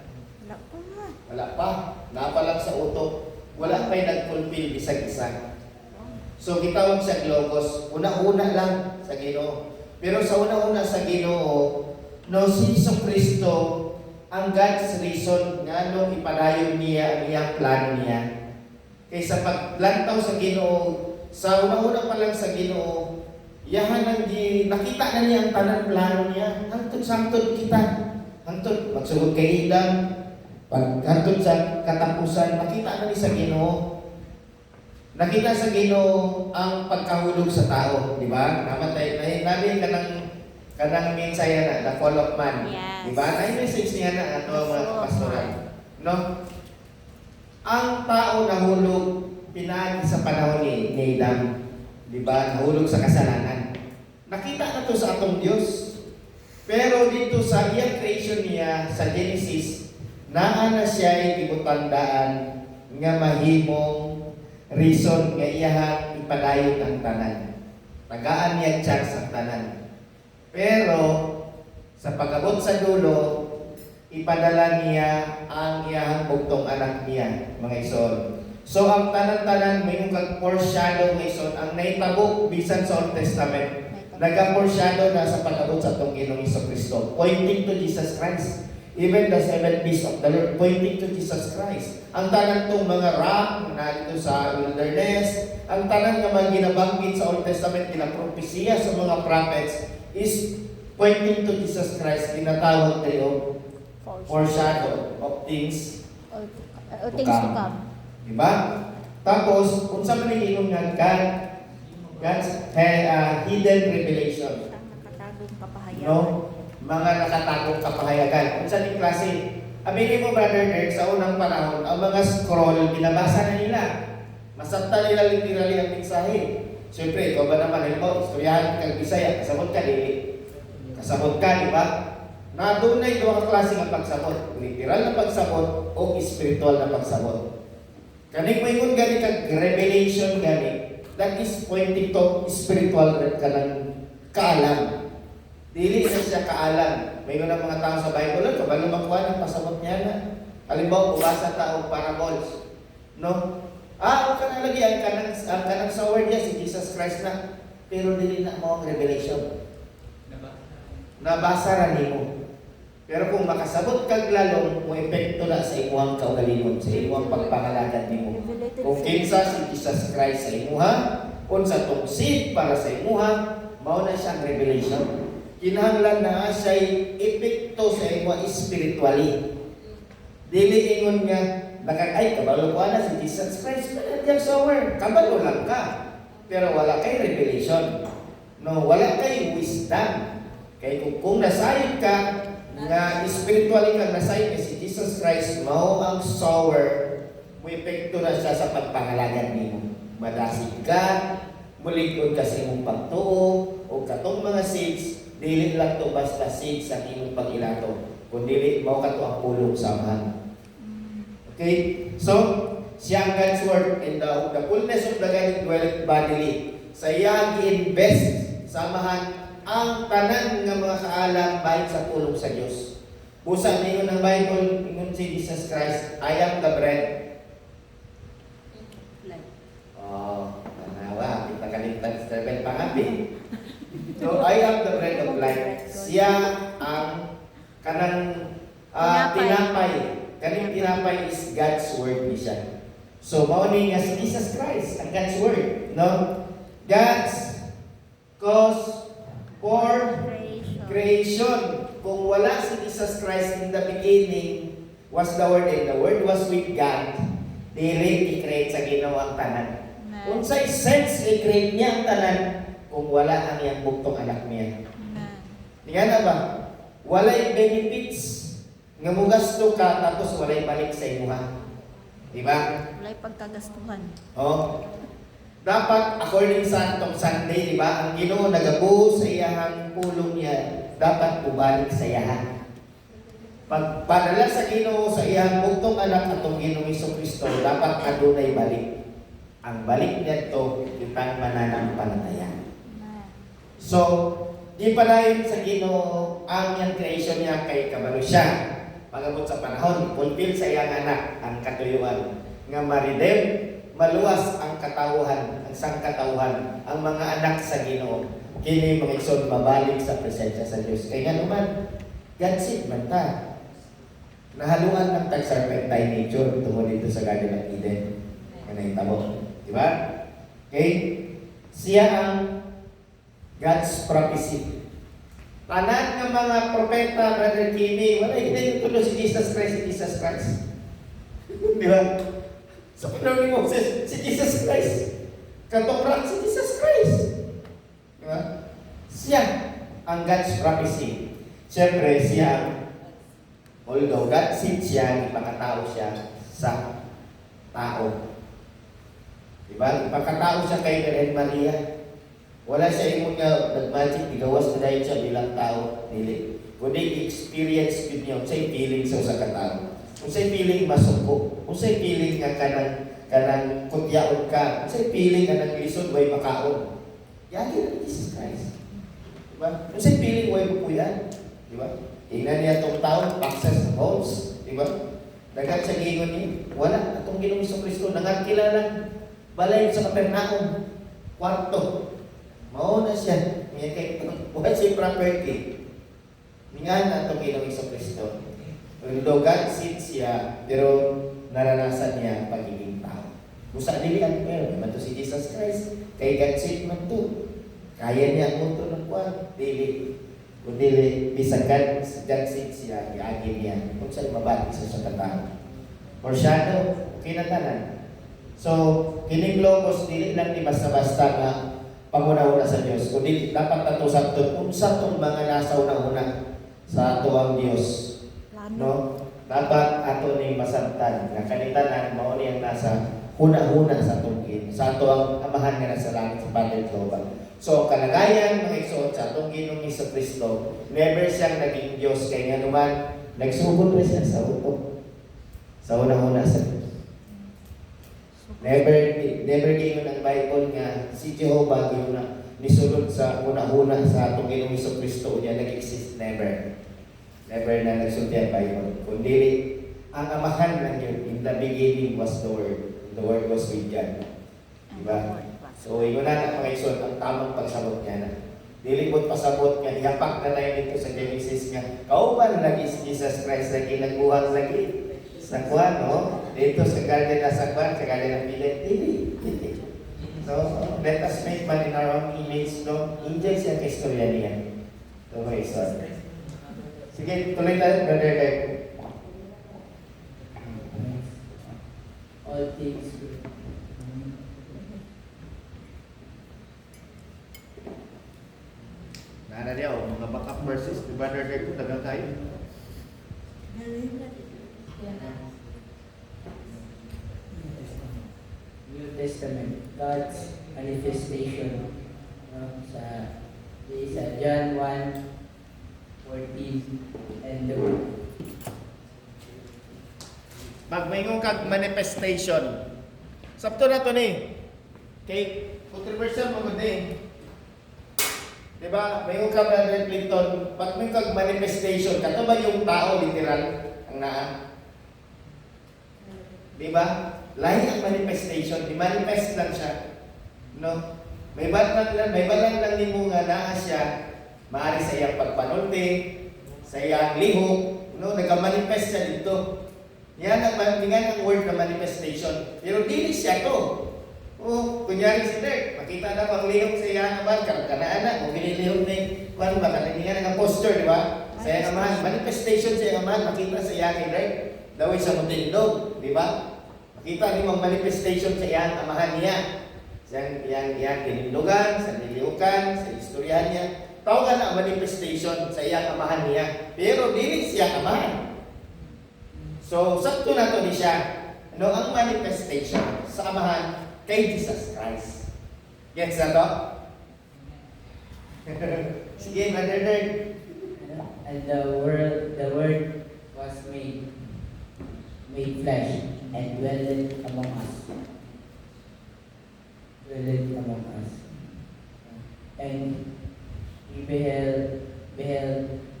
Wala pa nga. Wala pa. Napa lang sa utok. Wala pa'y nag-fulfill bisag isa. So gitawag sa Logos, una-una lang sa Ginoo. Pero sa una-una sa Ginoo, no si Jesucristo ang God's reason nga no ipadayon niya ang iyang plano niya. Kaysa paglantaw sa Ginoo, sa una-una pa lang sa Ginoo, yahan ang nakita na niya ang tanan plano niya. Hangtod kita. Hangtod magsugod kay Edom, hangtod sa katapusan, nakita na ni sa Ginoo. Nakita sa Ginoo ang pagkahulog sa tao, di ba? Namatay nabi kanang mensaya na the fall of man. Yes. Di ba? Ay message niya na ato mga pastoral. No? Ang tao nahulog pinagi sa panahon ni Adam. Di ba? Nahulog sa kasalanan. Nakita na to sa atong Diyos. Pero dito sa iyang creation niya sa Genesis, naa na siya ibutandaan nga mahimong reason nga iyahang ipadayon ang tanan. Tagaan niya chance ang tanan. Pero sa pag-abot sa dulo, ipadala niya ang iyahang bugtong anak niya, mga ison. So ang tanan-tanan may kag foreshadow mga ison, ang naitabo bisan sa Old Testament, nag-foreshadow na sa pag-abot sa atong Ginoong Jesucristo, pointing to Jesus Christ. Even the 7 beasts of the Lord pointing to Jesus Christ. Ang tanan tong mga rock na dito sa wilderness, ang tanan nga mga ginabanggit sa Old Testament, kinapropesiya sa mga prophets, is pointing to Jesus Christ, tinatawag tayo foreshadow of things O things to come. diba? Tapos, kung sa manilingon nga God God's hidden revelation. Ang nakatagong kapahayagan. No? Mga nakatagong kapahayagan. Kung saan yung klase? Aminin mo, Brother Dirk, sa unang panahon, ang mga scroll, binabasa na nila. Masabta nila literally ang mensahe. Siyempre, ikaw ba naman, halimbawa, istoryahan kang Bisaya, kasabot ka, dili. Kasabot ka, di ba? Na doon na ito ang klase ng pagsabot. Literal na pagsabot o spiritual na pagsabot. Kaning mo yung gani kag revelation gani, that is pointing to spiritual ka ng kaalam. Dili na siya kaalam. May mga tao sa Bible, kabalo makuha ng pasabot niya na. Halimbawa, ubasa tao parables. No? Ang kanalagi, ang kanang sa word niya, si Jesus Christ na. Pero dili na mo ang revelation. Nabasa ra nimo. Pero kung makasabot kag lalong, mo epekto na sa imuhang kaugalingon, sa imuhang pagpangalagan nimo. Kung kinsa si Jesus Christ sa imuha, unsa tong seed para sa imuha, mao na siyang revelation. Kinahanglan na siya'y epekto sa imuha spiritually. Dili ingon nga, ay, kabalo ko na si Jesus Christ, nandiyan sa word. Kabalo lang ka. Pero wala kay revelation. No, wala kay wisdom. Kaya kung nasayod ka, nga spiritually kang nasayod ni si Jesus Christ, mao ang sower, mo epekto na siya sa pagpangalagan nimo. Madasig ka, muligod ka sa imong pagtuo, o katong mga seeds, dili lang to basta seeds sa imong pag-ilato. Kung dili, mao ka to ang pulong samahan. Okay? So, siya ang God's word in the fullness of the God dwelleth bodily. Sa iya gi-invest, samahan ang tanan nga mga kaalam bahin sa pulong sa Dios. Busa ninyo ng Bible, ingon si Jesus Christ, I am the bread. Oh, tanawa, kita kalimtan sa bread pangabi. So, I am the bread of life. Siya ang kanang tinapay. Kaning tinapay is God's word ni siya. So, mauni nga si Jesus Christ, ang God's word. No? God's cause for creation. Kung wala si Jesus Christ in the beginning, was the Word, and the Word was with God, dili i-create sa ginawang tanan. Kung sa'y sense i-create niya ang tanan, kung wala ang iyang buktong anak niya. Nga na ba? Walay benefits nga mo gasto ka, tapos walay balik sa imuha. Diba? Walay pagkagastuhan. Oh. Dapat, according sa itong Sunday, di ba, ang Ginoo nagabuo sa iyahang pulong niya, dapat ubalik sa iyahan. Pagpadala sa Ginoo sa iyahang buktong anak atong Ginoong Jesucristo, dapat adunay balik. Ang balik niya ito, kitang mananampalataya. So, di palayon sa Ginoo ang iyang creation niya kay kabalo siya. Pagabot sa panahon, fulfill sa iyang anak ang katuyuan nga ma-redeem, maluwas ang katawhan, ang sangkatawhan, ang mga anak sa Ginoo. Kini mga igsoon mabalik sa presensya sa Dios. Kaya nga naman, God's it man ta. Nahaluan ng tag-serpentine nature tungkol dito sa Garden of Eden. Kanay tamo, di ba? Okay? Siya ang God's prophecy. Tanan ng mga propeta, Brother Kimi, wala hindi tulo si Jesus Christ. Di ba? Sa panahon ni Moses, si Jesus Christ. Katoprak si Jesus Christ. Diba? Siya ang God's prophecy. Siyempre, siya, although God sent siya, ipakatao siya sa tao. Diba? Ipakatao siya kay Virgen Maria. Wala siya yung mga nag-magic, bigawas na dahil siya bilang tao. Dili. Kundi experience with niya, sa'y feeling sa katao. Kung sa'y feeling masuko, kung sa'y feeling nga kanang kutyaon ka, kung sa'y feeling nga nang lisod, way makaon. Yan yun ang Jesus Christ. Diba? Kung sa'y feeling, way mapuyan. Diba? Tingnan niya itong taon, access homes. Diba? Dagat siya gingon niya, wala. Itong Ginoong Jesucristo, nangakilalang balay sa Kapernaum, kwarto. Mauna siya. Wala siya property. Nga na itong Ginoong Jesucristo. Although God sent siya, pero naranasan niya ang pagiging tao. Busa dilihan meron naman to si Jesus Christ. Kay God sent man to. Kaya niya ang mundo ng kwan. Dili. Kung dili, bisag God sent siya, iagin niya. Kung sa'yo mabati sa katao. Foreshadow, kinatanan. So, kining logos, dili lang di basta-basta na panguna-una sa Dios. Kundi dapat nato sabton unsa tong mga nasa una-una sa ato ang Dios. No? Dapat ato ning masabtan nga kanitanan mao ni ang nasa una-una sa tungkil sa ato ang amahan nga nasa langit sa Padre Jehovah. So kalagayan mga igsoon sa atong Ginoong Jesucristo, never siyang naging Dios kay nga naman nagsugod pa siya sa utok. Sa una-una sa Diyos. Never gingon ang Bible nga si Jehovah gingon nisulod sa una-una sa atong Ginoong Jesucristo niya nag-exist. Never na nagsulti ang Bible. Kundi ang amahan ng Diyos, in the beginning was the Word. The Word was with God. Diba? So, ingon na mga ison, ang tamang pagsabot niya na. Dili mo pasabot nga, ihapak na tayo dito sa Genesis nga, kauban lagi si Jesus Christ lagi, nagbuhat lagi. Sa kuwan, no? Dito sa garden na sa kuwan, sa garden ng Pilit, dili. So, let us make man in our own image, no? Enjoy siya kay istorya niya. So, mga ison. Sige, tuloy tayo, Brother Dave. All things good. Nana dia, mga backup verses, di Brother Dave ko, dagang kayo. New Testament, God's manifestation sa John 1:14 and the Word. Pag mayroong kag manifestation, sabto na to ni. Kay controversial mo gud ni. Diba? Mayroong kag Brother Clinton, pag may kag manifestation, kato ba yung tao literal ang naa? Diba? Lahi ang manifestation, i-manifest lang siya. No? May balang lang nimo nga naa siya, maari sa iyang pagpanulti, sa iyang lihok, no? Nagka-manifest siya dito. Yan ang word na manifestation. Pero dili siya to. Oh, kunyari si Dirk, makita na pang lihok sa iyang naman, kanaan na, kung pinilihok na kung ba, kanina nga posture, di ba? Sa iyang naman, manifestation sa iyang naman, makita sa iyang kay Dirk, daway sa mundindog, di ba? Makita niyo ang manifestation sa iyang amahan niya. Sa iyang tinindugan, sa nilihukan, sa istoryahan niya. Tawagan na ang manifestation sa iyang amahan niya. Pero dili siya amahan. So, sakto na to ni siya. Ano ang manifestation sa amahan kay Jesus Christ? Gets na to? Sige, Brother Dirk. And the Word was made flesh and dwelled among us. And we beheld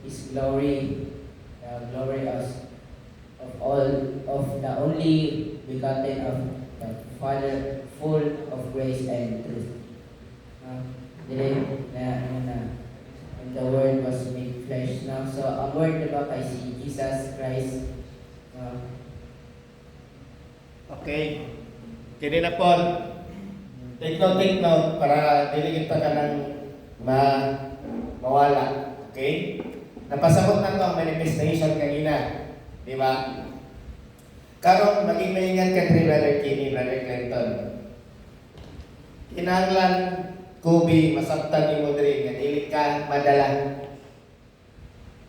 His glory, the glory of the only begotten of the Father, full of grace and truth. And the Word was made flesh. Now, so ang Word diba kay si Jesus Christ. Okay. Kini na po. Take note para diligid pa ka ng mawala. Okay? Napasabot na to ang manifestation kanina. Di ba? Karon maging maingat ka kay Brother Kenny, Brother Clinton. Kinahanglan kubi masabtan ni mo diri nga dili ka madala.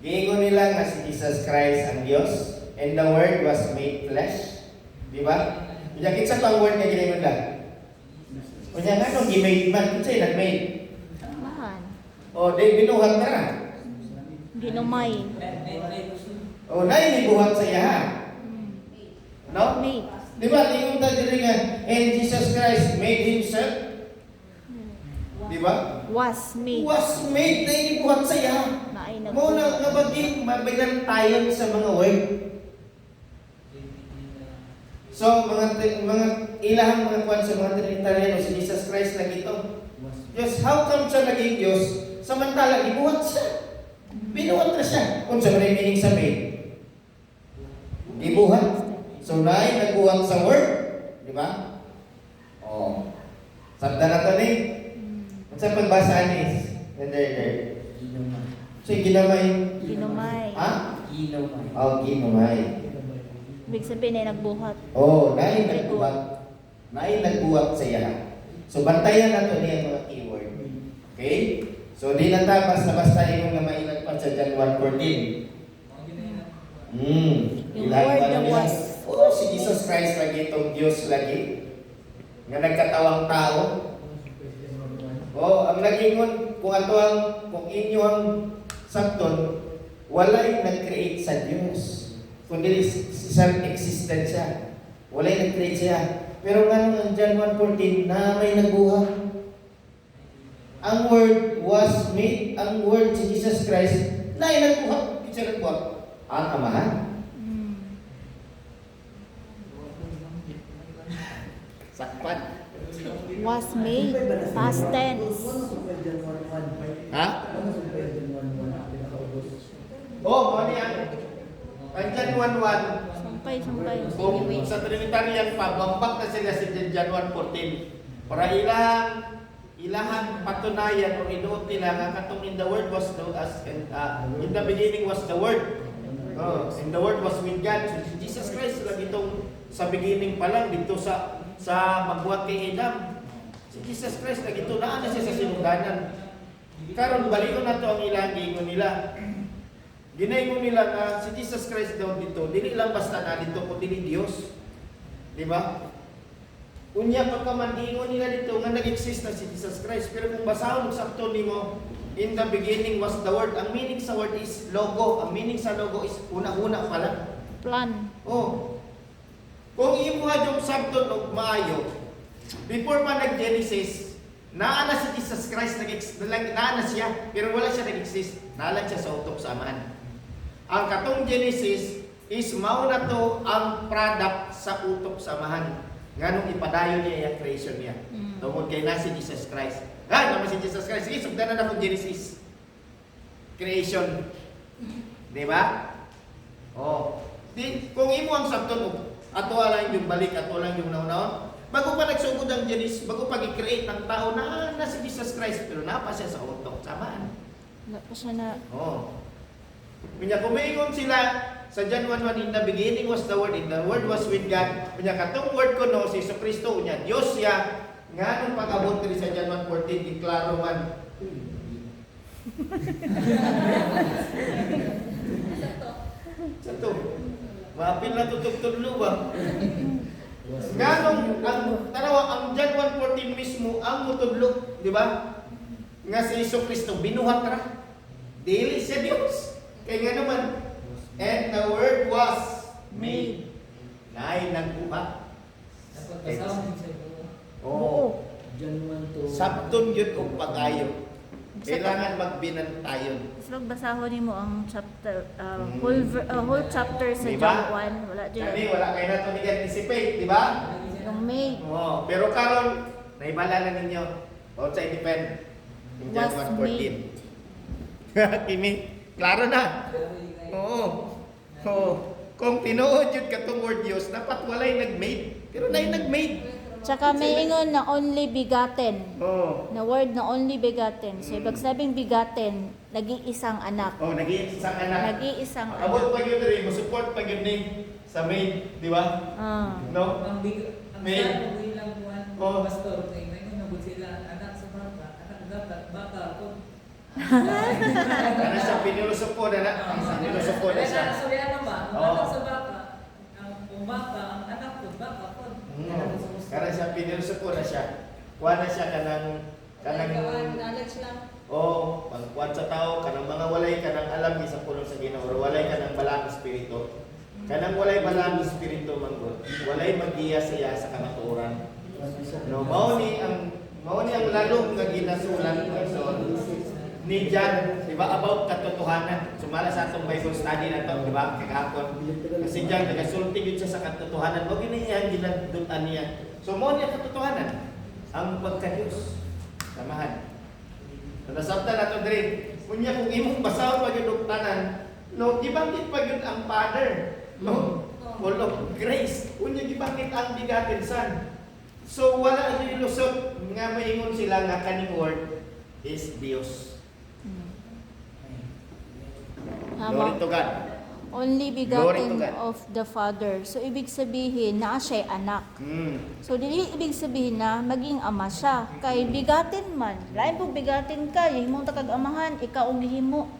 Giingon nila nga si Jesus Christ ang Dios and the Word was made flesh. Di ba? Kaya kitsa pang word nga ginimod lang. Kunya nga nung gimade man, kitsa yung nag-made. Amahan. O, di binuhat na. Ginumay. O, nainibuhat sa iya. No? Made. Di ba? Tingong ta diri nga, and Jesus Christ made Himself. Di ba? Was made. Was made, nainibuhat sa iya. Na ay Muna nga baging mabilang tayo sa mga word. So, mga ilahang mga kwan sa mga Trinitariano, si Jesus Christ lagi ito. Diyos, how come siya naging Diyos? Samantala, ibuhat siya. Binuhat na siya. Kung sa mga meaning sabihin. Ibuhat. So, nagbuhat sa word. Di ba? Oh. Sabda na ito ni. At sa pagbasaan is, Ginumay. so, ginamay. Ginumay. Ha? Ginumay. Oh, ginamay. Ibig sabihin ay nagbuhat. Oh, nagbuhat sa iya. So, bantayan nato niya mga keyword. Okay? So di na ta basta ingon nga mailag pa sa John 1:14. Yung word na was. Oh, si Jesus Christ lagi itong Diyos lagi. Nga nagkatawang tao. Oh, ang nagingon kung inyo ang sakton, walay nag-create sa Diyos. Kundi self-existent siya. Walay nag-create siya. Pero nga ang John 1:14 na may nagbuhat. Ang Word was made, ang Word si Jesus Christ na ay nagbuhat. Siya nagbuhat. Ang Amahan. Sakpan. Was made. Past tense. Ha? Oh, mali ang John 1:1. Sumpay. Kung sa Trinitarian pa, bambak na sila si John 1:14. Para ilahan patunayan o inuot nila nga katong in the word was in the beginning was the word. Oh, and the word was with God. So, si Jesus Christ lang itong sa beginning pa lang dito sa magbuhat kay Adam. Si Jesus Christ lang ito na siya sa sinugdanan. Karon baligon na to ang ilang gingon nila. Ginaingon nila na si Jesus Christ daw dito, dili lang basta na dito kundi dili Dios. Di ba? Unya pagkamangingon nila dito nga nag-exist na si Jesus Christ. Pero kung basahon sakto nimo, in the beginning was the word. Ang meaning sa word is logo. Ang meaning sa logo is una-una pa lang. Plan. Oh. Kung imuha yung sabton og maayo, before pa nag-Genesis, naa na si Jesus Christ naa na siya, pero wala siya nag-exist. Naalan siya sa utok sa Amahan. Ang katong Genesis is mao na to ang product sa utok sa Amahan. Nganong ipadayon niya yung creation niya. Tungod kay na si Jesus Christ. Naman si Jesus Christ. Sige, sugdanan na akong Genesis. Creation. Di ba? Oh. Kung imo ang sabton, ato lang yung balik, ato lang yung nauna. Bago pa nagsugod ang Genesis, bago pa i-create ng tao na si Jesus Christ, pero napa siya sa utok. Samaan. Wala pa siya na. Oh. Kanya kumingon sila sa John 1:1, in the beginning was the Word, and the Word was with God. Kanya katong word ko no, si Kristo unya Dios siya. Nga nung pag-abot diri sa John 1:14, iklaro man. Sa to. Mapil na tutugtudlo ba? Nga nung ang John 1:14 mismo ang mutudlo, di ba? Nga si Kristo binuhat ra. Dili siya Dios. Kaya nga naman, and the word was made. Nay nagbuhat. Oo. Sabton yun o pag-ayo. Kailangan magbinantayon. So, basahon mo ang chapter, whole chapter sa Diba? John 1. Wala dyan. Kani, wala kayo na ito nag-anticipate, di ba? Yung made. Oo. Pero karon, naibala na ninyo. O sa independ. In John Was 1:14. Kimi, klaro na. Oo. Oo. Kung tinuod yun katong word Diyos, dapat walay nag-made. Pero na yung nag-made. Tsaka may ingon na only begotten. Oo. Na word na only begotten. So, ibig sabing begotten, nag-iisang anak. Oh, nag-iisang anak. Nag-iisang Abot anak. pa yun rin, support pa yun ni sa maid, di ba? No? Maid. Oh. Pastor, ngayon nabot sila, anak sa baka, anak dapat, baka ako. Ano siya, pinulusupod na. Pinulusupod na siya. Sorry ba? Oo. Anak sa baka, ang baka, ang anak ko, baka ko. Karena siya, pinulusupod na siya. Kuha na siya knowledge lang. oh, pagkuhan sa tao, kanang mga walay kanang alam sa pulong sa Ginoo, walay kanang balang espiritu. Kanang walay balang espiritu manggod, walay magiya siya sa kamatuoran. No, mao ni ang lalong nga ginasulat ni John, di ba, about katotohanan. Sumala sa atong Bible study na ito, di ba, kagapon. Kasi John, nagasulti yun siya sa katotohanan. Huwag iniyan, ginadutan niya. So, mo niya katotohanan, ang pagka-Diyos. Samahan. Nasabta na ito din. Kunya, kung imong basahon pa yun duktanan, no, gibangkit pa yun ang Father. No? Full of grace. Kunya, gibangkit ang bigatin Son. So, wala yung ilusot nga maingon sila nga kaning word is Dios. Glory to God. Only Glory to begotten God. of the Father. So, ibig sabihin na siya'y anak. So, dili ibig sabihin na maging ama siya. Kay bigatin man. Lain po bigatin ka. Himong takag-amahan, ikaw ang gihimo.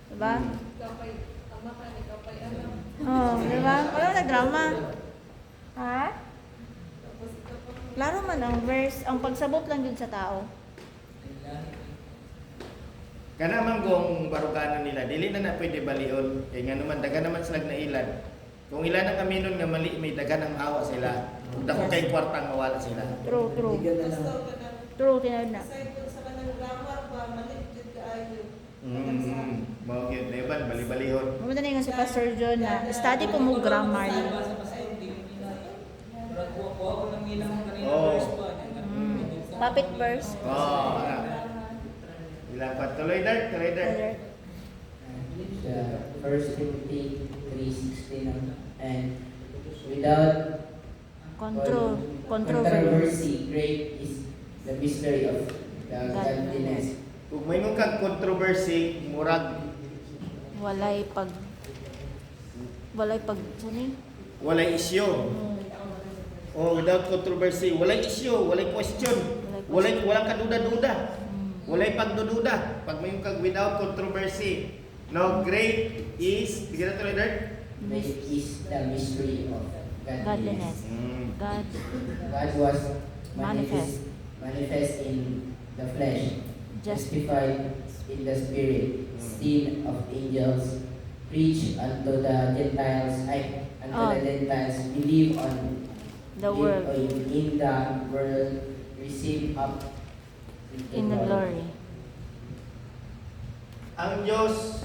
Diba? Ikaw pa'y amahan, ikaw pa'y alam. Oh, diba? Wala na drama. Ha? Klaro man ang verse, ang pagsabot lang yun sa tao. Kana man kung baruganan nila, dili na pwede balion. Kaya nga naman, daga naman sila na ilan. Kung ilan ang kaminon nga mali, may daga ng awa sila. Kung dako kay kwartang mawala sila. True, true. Hindi ka na lang. True, tinawag na. Aside dun sa kanang grammar ba, maligid ka ayo. Mao gyud Evan bali-balihon. Mamunta na yung si Pastor John na study po mo grammar. Oh. Puppet verse. Oh, ilang pa tuloy dar. First Timothy 3:16 and without controversy, great is the mystery of the godliness. Kung may kang controversy, murag Walay pag suni. walay isyu. Oh, without controversy, walay isyu, walay question. Walang kaduda-duda. Walay pagdududa. Pag may kang without controversy. No, great is, bigyan na tuloy dar. Great is the mystery of godliness. God God was manifest in the flesh, justified in the spirit, seen of angels, preached unto the Gentiles, believe on the world in the world, receive up in the glory. Ang Diyos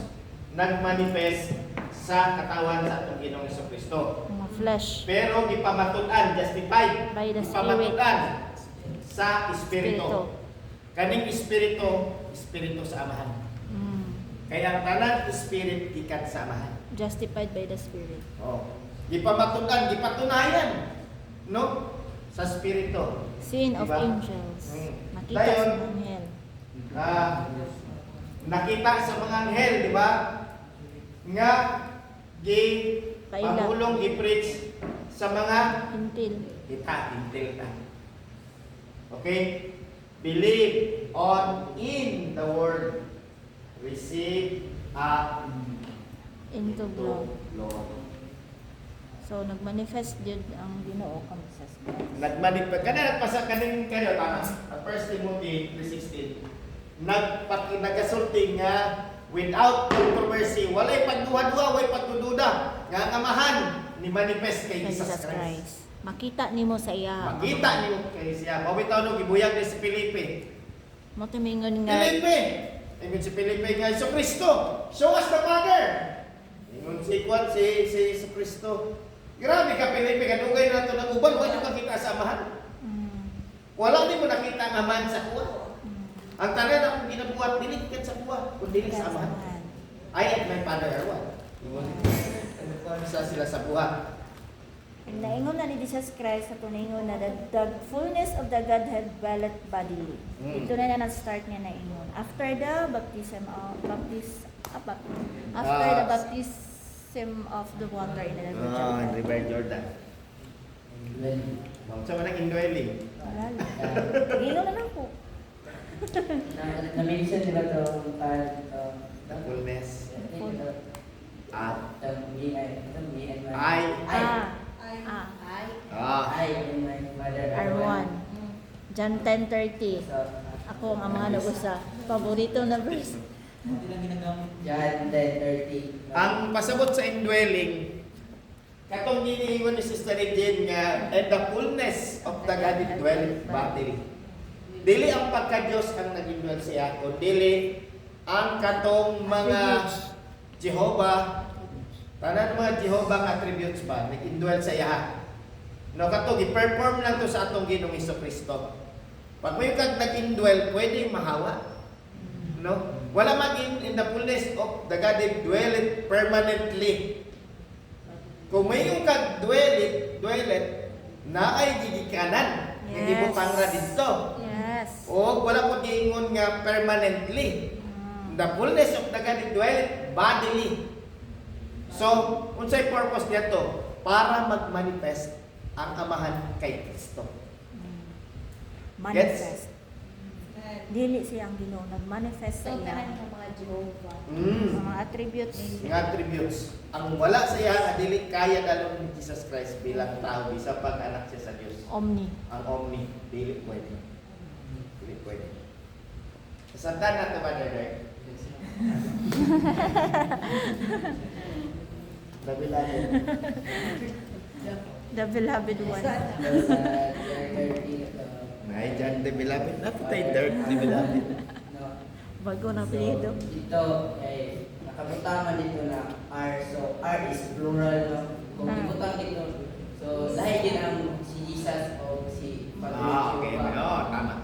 nagmanifest sa katawan sa atong Ginoong Jesucristo. Mga flesh. Pero gipamatudan, justified, By the gipamatudan sa Espiritu. Espiritu. Kaning Espiritu sa Amahan. Kaya ang tanan Spirit ikan sa Amahan. Justified by the Spirit. Oh. Gipamatudan, gipatunayan, no? Sa Espiritu. Seen of Diba? angels. Nakita Dayon, sa anghel. nakita sa mga anghel, di ba? Nga pagulong i-preach sa mga Hintil. intil na. Okay? Believe on in the word. Receive up Into glory. glory. So, nagmanifest din ang Ginoo kami sa Christ. Nagmanifest. Nagpasa kanin kayo, tama? 1 Timothy 3:16. Nagasulti nga without controversy, walay pagduha-duha, walay pagdududa. Nga ang amahan ni manifest kay Jesus Christ. Makita nimo sa iya. Makita niyo kay siya. Mawitaw nung gibuyag ni si Felipe. Mo tumingon nga. Felipe! Ibig si Felipe nga, Iso Cristo! Show us the Father! Ingon si Juan, si Iso Cristo. Grabe ka, Felipe, kadugay na ito ng uban, wala ka kita sa amahan. Wala din mo nakita ang amahan sa kuwa. Ang tanan akong ginabuhat, dilikat sa kuwa, kung dilit sa amahan. I am my Father, Arwan. Isa sila sa buhat. Naingon na ni Jesus Christ sa tuningon na the fullness of the Godhead dwelleth bodily. Ito na start niya na ingon. After the baptism of baptism of the water in the river Jordan. River Jordan. Sa manang indwelling. Wala. Gino na lang po. Na-mention nila ito The fullness. At me and my I I and my mother are one. John 10:30. Ako ang mga nagusa. Paborito na verse. John 10:30. ang pasabot sa indwelling, katong giniingon ni Sister Regine nga, and the fullness of the Godhead dwelleth bodily. Dili ang pagka-Diyos ang nag-indwell siya, kundi ang katong mga Jehovah, tanan mga Jehovah attributes ba, nag-indwell sa iya. No, kato gi-perform lang to sa atong Ginoong Jesucristo. Pag may kag nag-indwell, pwede mahawa. No? Wala man in the fullness of the Godhead dwelleth permanently. Kung may yung kag dwellet na ay gigikanan, hindi mo pangra dito. Yes. O wala po giingon nga permanently. The fullness of the Godhead dwelleth bodily. So, unsay purpose nito? Para mag-manifest ang amahan kay Kristo. Manifest. Dili siyang Ginoo, nag-manifest sa So, iya. kanan ng mga Jehovah. Ang mga attributes Mga attributes. Ang wala sa iya nga dili kaya dalon ni Jesus Christ bilang tao bisa pag anak siya sa Dios. omni. Ang omni dili pwede. Dili pwede. Kasabtan na ba dere? Dabilan. The beloved one. Sa John 13, Nay Jan de Bilabid. Napatay dirt de Bilabid. no. Bago na So, apelyido. dito, nakabutang dito na R. So, R is plural, no? Kung ibutang dito, so, dahil din ang si Jesus o si Okay. Oh, tama.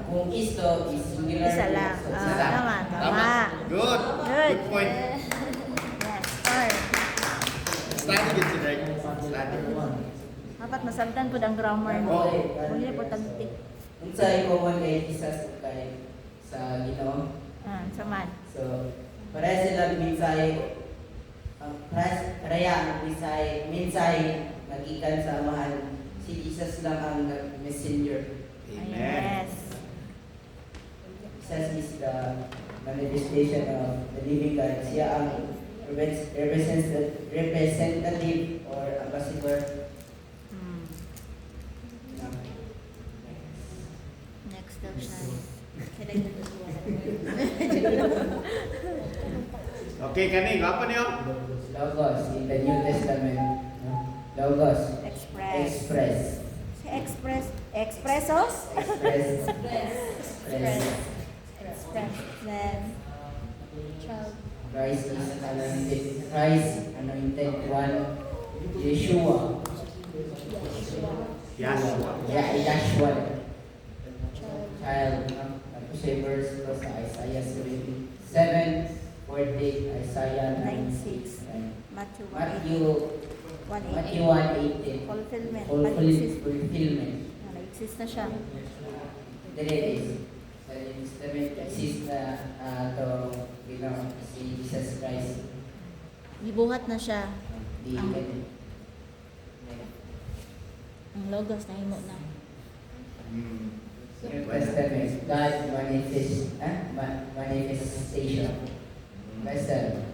Kung isto is singular. Isa lang. So, Ah, isa lang. tama, Tama. tama. Good. Good. Good point. Yes, or. Study din si Derek. Study. Dapat masabtan po ang grammar mo. Oo. Muli na importante. Unsay common kay Jesus kay sa Ginoo. Saman. So, para sila mensahe pareha ang mensahe nagikan sa amahan. Si Jesus lang ang messenger. Amen. Yes. Jesus is the manifestation of the living God. Siya ang representative or ambassador. Next daw siya. Okay, kani, apa niyo? Logos in the New Testament. Logos. Express. Express. Expressos? Express. Express. Then, Christ is anointed. Christ anointed one. Yeshua. Yahshua. Yahshua. Child. Tapos siya verse ko sa Isaiah 77, 48, Isaiah 96. Matthew 1:18. Matthew 1:18. Fulfillment. Fulfillment. Nag-exist na siya. There it is. Sa New Testament, exist na si Jesus Christ. Gibuhat na siya. Di Ang logos na himo na. New Testament, God manifestation. Vessel.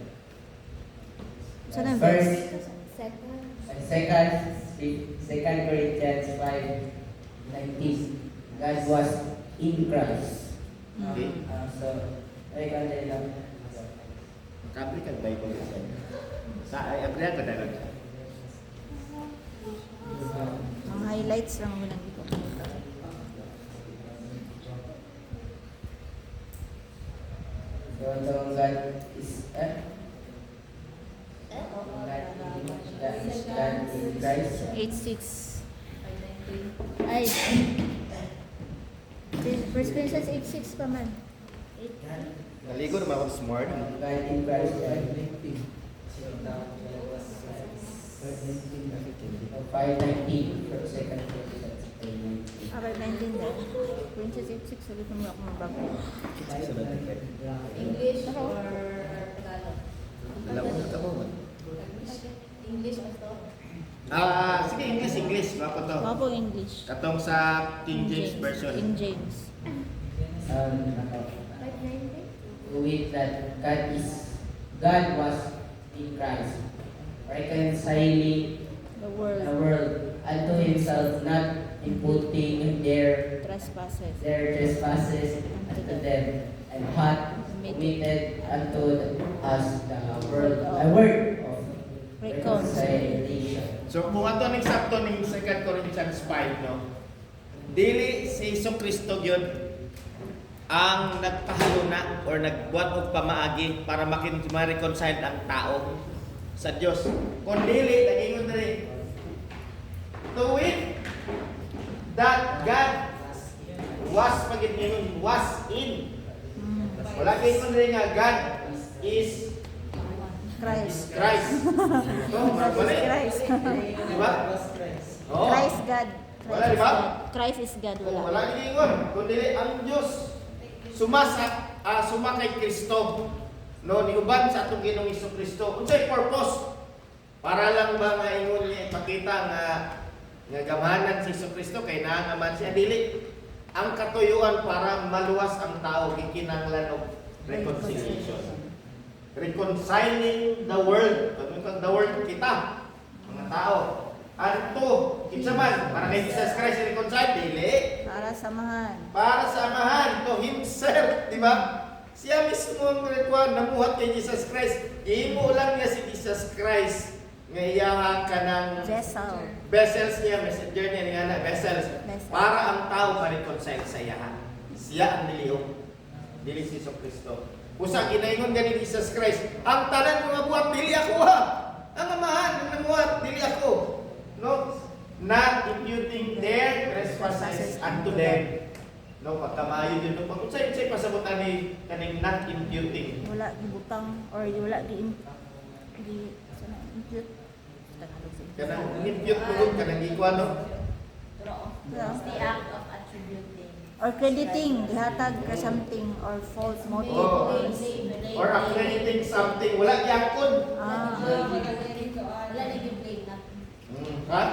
Saan ang First, Second. second Corinthians 5:19. God was in Christ. Okay. So, ay kanday lang. Makabri ka Bible sa sa ay abri ka dalag. Mga highlights lang mo nang ito. So, God is God in Christ. 8:6. Ay. First Corinthians 8:6 pa man. Naligo naman ako this morning. God in Christ. 5:19 for second Corinthians. About 19 din. Corinthians 8:6. Ulit mo ako mabago. English or Tagalog? Alam mo na mo. English or to? Sige, English. Mapa to. Mapo English. Katong sa King James Version. King James. With that God was in Christ, reconciling The the world. world unto Himself, not imputing their Trespasses. trespasses unto them, and hath committed unto us the word of reconciliation. So kung ato ning sakto ning 2 Corinthians 5 no. Dili si Jesucristo gyud ang nagpahaluna or nagbuhat og pamaagi para ma-reconcile ang tao sa Dios. Kun dili nagingon diri to wit that God was in. Wala kay kun diri nga God is Christ. Christ. So, mali. Christ. Di ba? Oo. Christ God. Wala, di ba? Christ is God. Wala Wala. giningon, kundi ang Dios suma kay Kristo. No, niuban sa atong Ginoong Hesukristo. Unsay purpose Para lang ba nga ingon niya ipakita nga gamahanan si Jesucristo kay naangaman siya dili. Ang katuyuan para maluwas ang tao gikinahanglan og reconciliation. Reconciling the world. The world kita, mga tao. Anto, kinsa man para kay Jesus Christ reconcile dili. Para samahan. Para samahan to himself, di ba? Siya mismo ang rekuan namuhat kay Jesus Christ. Imo lang niya si Jesus Christ nga iyahan ka ng vessels niya, messenger niya nga na vessels para ang tao ma-reconcile sa iyahan. Siya ang nilihok. Dili si Jesucristo. Usa ginaingon gani ni Jesus Christ, ang tanan mga buhat dili ako ha. Ang amahan ang namuhat dili ako. No, not imputing their trespasses unto them. No, pagkamayo yun. Pag unsay pasabutan ni kaning not imputing. Wala gibutang or wala impute. Kanang impute mo kanang ikuan no. It's the act of attributing. Or crediting, gihatag ka something or false motive. Or accrediting something wala gyakon. Wala na gi-blame na. Ha?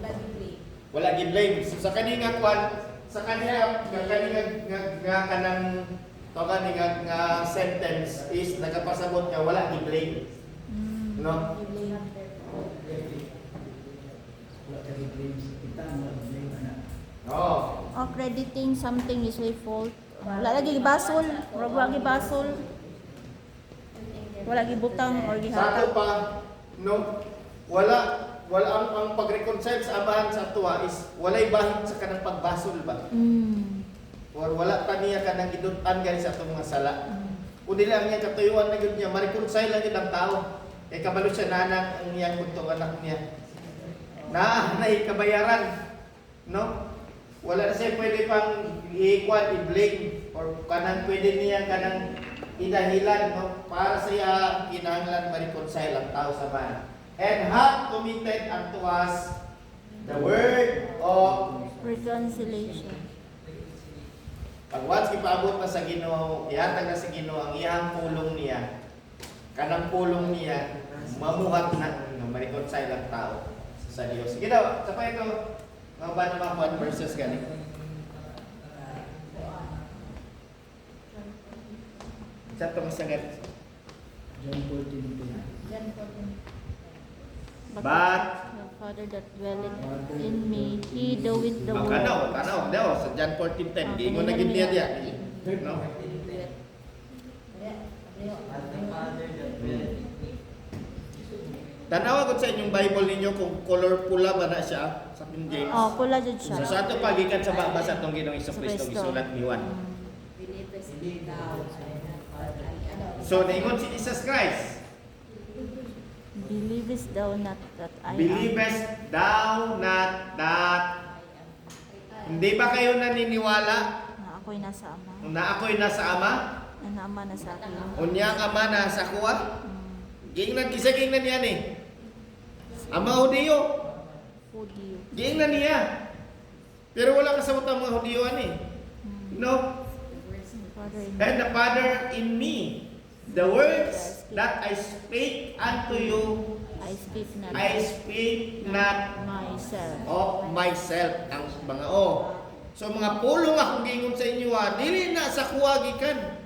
Wala gi-blame. Wala gi-blame. So, sa kaninga kwan, sa kaninga nga kanang toga ni nga sentence is nagapasabot nga wala gi-blame. No? Oh. Or crediting something is a fault. Wala lagi gibasol, or wala gibasol. Wala gibutang or Sa ato gihatag. pa, no? Wala ang pag-reconcile sa amahan sa tuwa is walay bahid sa kanang pagbasol ba? Or wala pa niya kanang idutan gani sa atong mga sala. Kundi lang niya katuyuan na gyud niya, ma-reconcile lang gyud ang tao. Kay kabalo siya nanang ang iyang kuntong anak niya. Nay kabayaran, no? Wala na siya pwede pang i-equal, i-blame, or kanang pwede niya kanang idahilan, no? Para siya kinahanglan ma-reconcile ang tao sa man. And hath committed unto us the word of Reconciliation. pag once ipaabot na sa Ginoo, ihatag na sa Ginoo ang iyang pulong niya, kanang pulong niya, mamuhat na, ma-reconcile ang tao sa Dios. Sige daw, sa pa ito, mga ba naman 1 verses gani? Sa itong sagat. John 14:2. But, The Father that dwelleth in me, He doeth the work. tanaw, daw, sa John 14:10, giingon na gid niya diya. No? Tanawa ko sa inyong Bible ninyo kung color pula ba na siya sa King James. Oh, pula jud siya. So sa ato pagikan sa babasa tong Ginoong Jesucristo gisulat ni Juan. So naingon si Jesus Christ, Believest thou not that I am? believest thou not that hindi ba kayo naniniwala Na ako'y nasa Ama. na ako'y nasa Ama? Na ang Ama nasa akin. Unyang Ama nasa kuwa? Giingnan kisaging na niya ni. Ama Hudiyo. Hudiyo. Giingnan niya. Pero wala kasabot ang mga Hudiyo ani. No? Father in And the Father in me, the words that I speak unto you, I speak not I speak not myself. of myself. Ang mga So mga pulong akong gingon sa inyo dili na sa kuwagikan.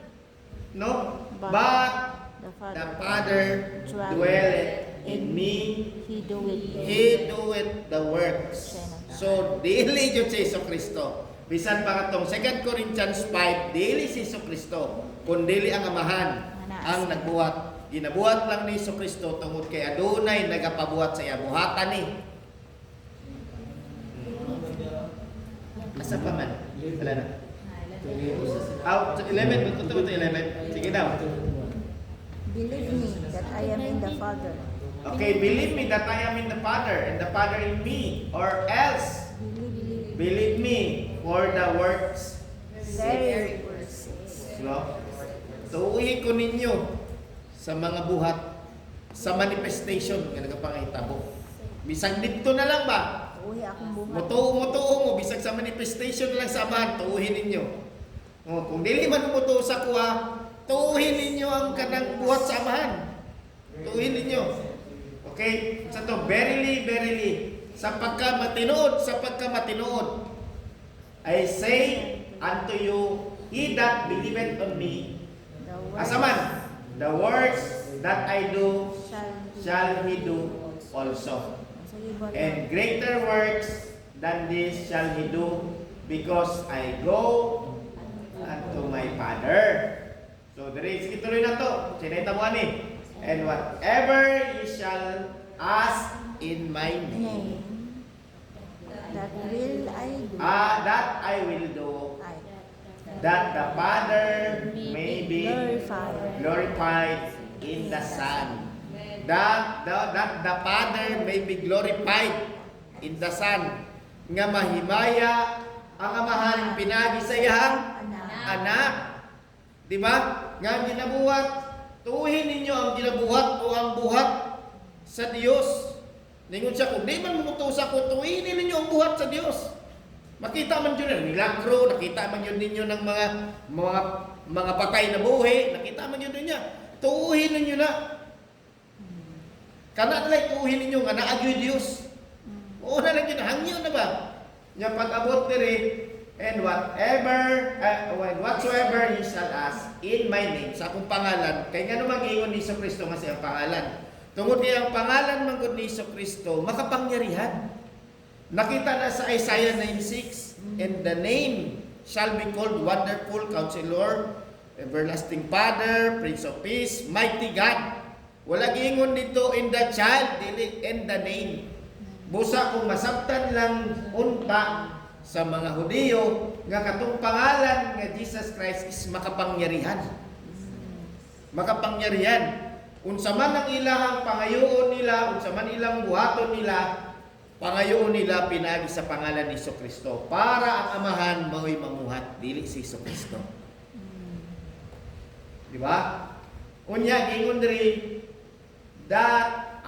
No? But The the Father Father dwelleth in me, He doeth He doeth the works. So dili jud si Jesucristo. Bisan pa katong 2 Corinthians 5, dili si Jesucristo, kundi ang Amahan ang nagbuhat. Ginabuhat lang ni Jesucristo tungod kay adunay nagapabuhat sa iya buhatan ni. Asa pa man? Wala na. Out 11, tututo 11. Sige daw. Believe me that I am in the Father. Okay, believe me that I am in the Father and the Father in me, or else believe me for the works. Very No? Tuuhin ko ninyo sa mga buhat, sa manifestation nga nagapangahitabo. Bisag dito na lang ba? Uwi akong buhat. Mutuo mo, bisag sa manifestation na lang sa Amahan, tuuhin ninyo. Kung dili man mutuo sa kuha, tuuhin ninyo ang kanang buhat sa Amahan. Tuuhin ninyo. Okay? Sa to, verily, verily, sapagka matinood, I say unto you, he that believeth on me, asaman, the works that I do, shall he do also. And greater works than this shall he do, because I go unto my Father. So, sige tuloy na to. Sinita mo ani. And whatever you shall ask in my name, That will I do. that I will do, that the Father may be glorified in the Son. That the Father may be glorified in the Son. Nga mahimaya ang amahan pinagi sa iyang anak. Di ba? Nga ginabuhat, tuhin ninyo ang ginabuhat o ang buhat sa Diyos. Ningon siya, kung di man mumutusa ko, tuhin ninyo ang buhat sa Diyos. Makita man yun ng milagro, nakita man yun ninyo ng mga patay na buhay, nakita man yun niya. Tuhin ninyo na. Kana nalay tuhin ninyo nga naagyo Diyos. Oo na lang yun, hangyo na ba? Nga pag-abot diri, and whatsoever you shall ask in my name, sa akong pangalan, kay nga naman ingon ni Kristo nga siyang pangalan. Tungod kay ang pangalan man gud ni Kristo, makapangyarihan. Nakita na sa Isaiah 9:6, and the name shall be called Wonderful Counselor, Everlasting Father, Prince of Peace, Mighty God. Wala giingon dito in the child, dili in the name. Busa kung masabtan lang unta sa mga Hudiyo nga katong pangalan nga Jesus Christ is makapangyarihan. Makapangyarihan. Unsa man ang ilahang pangayoon nila, unsa man ilang buhaton nila, pangayoon nila pinagi sa pangalan ni Kristo para ang amahan mao'y mamuhat dili si Kristo. Di ba? Unya giingon diri that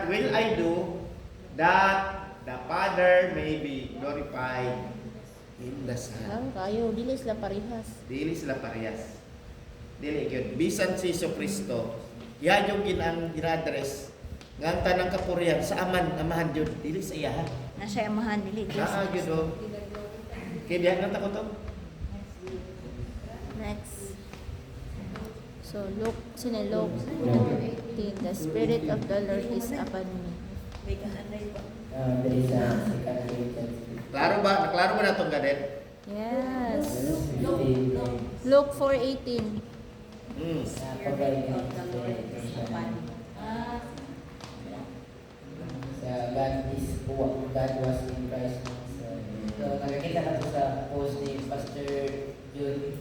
will I do, that the Father may be glorified in the Son. Kayo, dili sila parehas. Dili sila parehas. Dili gyud bisan si Kristo, yan yung ginadress nga ang tanang kapurihan sa amahan jud dili sa iya. Na siya amahan dili. Naa gyud o. Kay diyan na ko to. Next. So Luke 18, the Spirit of the Lord is upon me. There is a second Corinthians. Klaro ba? Naklaro ba na itong gadet? Yes. 15. Luke 4:18. God was in Christ. So, nakakita na po sa post ni Pastor June.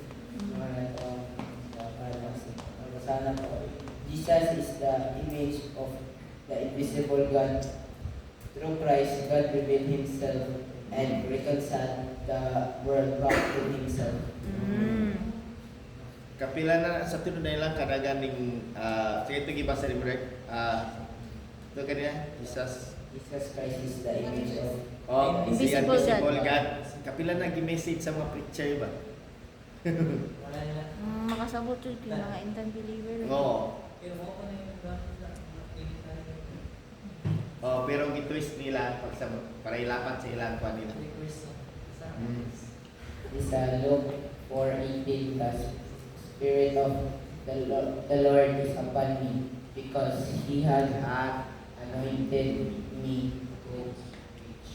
Sana po, Jesus is the image of the invisible God. Through Christ, God revealed Himself and reconciled the world back to Himself. Kapila na sa tunod na ilang kadagan ning sige ito gibasa ni Brek. Ito kanina, Jesus Christ is the image of Invisible God. Kapila na gi-message sa mga preacher ba? Makasabot yun yung mga instant believer. Oo. Pero gitwist nila para ilapat sa ilang kwa nila. Is Luke 4:18, the Spirit of the Lord is upon me, because He has anointed me to preach.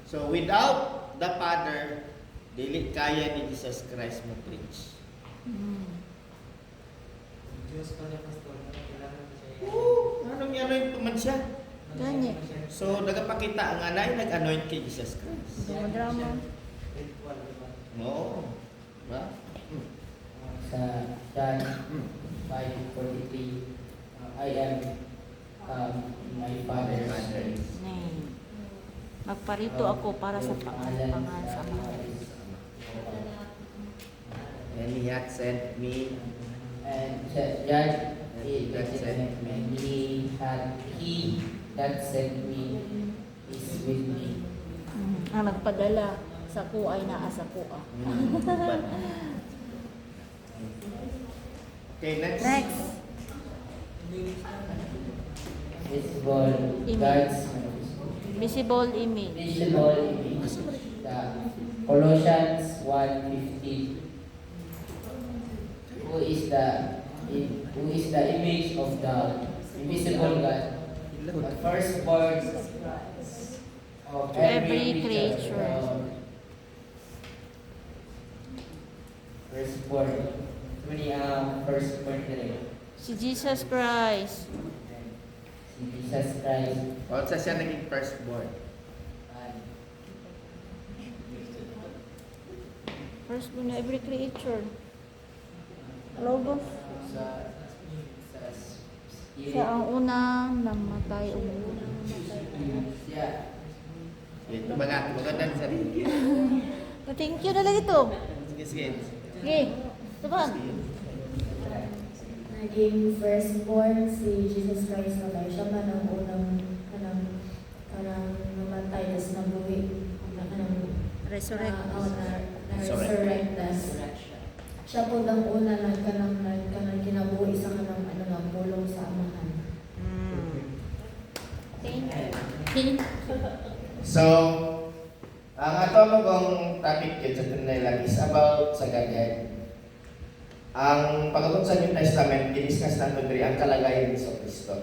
So without the Father, dili kaya ni Jesus Christ mo preach. Diyos pa niya, Pastor. Kailangan siya. Anong anoint man siya? Gani. So nagapakita ang anay nag-anoint kay Jesus Christ. Drama. Ritual, diba? No. Ba? Sa John 5:43, I am my Father's praise. Magparito ako para sa pangalan sa mga. And He hath sent me. And John He that sent me is with me. Ang nagpadala sa ko ay naa sa ko. Okay, next. Next. visible God's Visible image. visible image. The Colossians 1:15. Who is the image of the invisible God, the firstborn of every creature. Firstborn. Many firstborn direct. Si Jesus Christ. Si Jesus Christ. O sa siya naging firstborn. First mo na every creature. Logos. Sa Siya ang unang namatay. siya. Ito magandang sarili. Thank you na lang ito. Sige, sige. Okay. Ito ba? Naging firstborn si Jesus Christ na tayo. Siya man ang unang kanang namatay, tas nabuhi. Resurrect. Na-resurrect. Siya po ang una na kanang kinabuhi sa kanang pulong sa amahan. Thank you. So, ang ato mo kong topic yun sa Trinidad is about sa Godhead. Ang pagkatong sa New Testament, diniscuss natin diri ang kalagayan ni Kristo.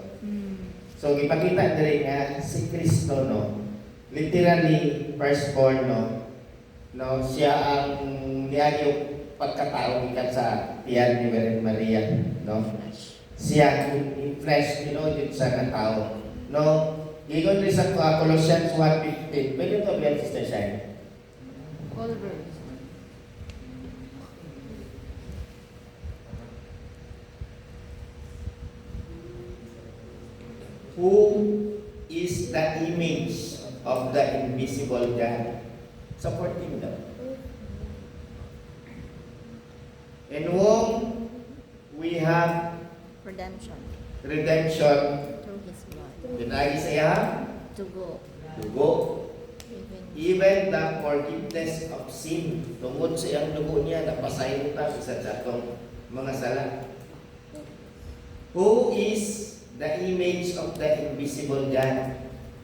So, ipakita diri nga si Kristo, no, literally firstborn, no, siya ang niyagyo pagkatao ikan sa tiyan ni Virgin Maria, no. Siya in flesh, yun sa tao, no. Gigon rin sa Colossians 1:15. Pwede ito biyan, Sister Shine? Colbert. Who is the image of the invisible God? Supporting them. In whom we have Redemption. redemption. Through His blood. Dinagi saya, To go. dugo, Even even the forgiveness of sin. Tungod sa iyang dugo niya, napasayin ta sa atong mga sala. Who is the image of the invisible God?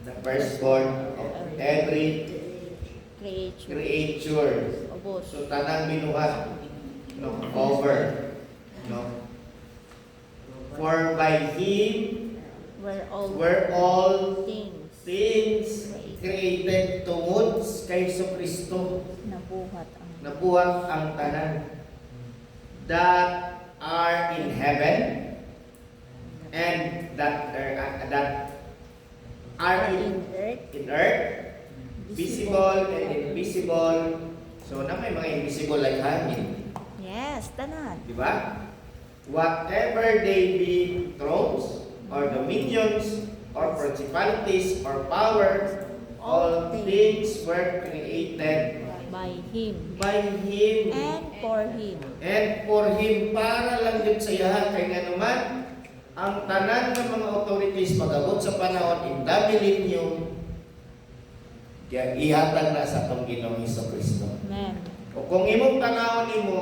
The firstborn of every creature. creature. Obos. So tanang binuhat, no, over, no. For by Him Where all things things created tungod kay Kristo. Nabuhat ang tanan that are in heaven and that are in earth, visible and invisible. So na may mga invisible like hangin, Yes, tanan. di ba? Whatever they be, thrones or dominions or principalities or powers, all things were created By Him. by Him And for Him. and for Him, para lang yun sa iya. Kaya nga naman, ang tanan ng mga authorities pag-abot sa panahon in the millennium, kaya ihatag na sa atong Ginoong Kristo. Amen. O kung imong tanawon nimo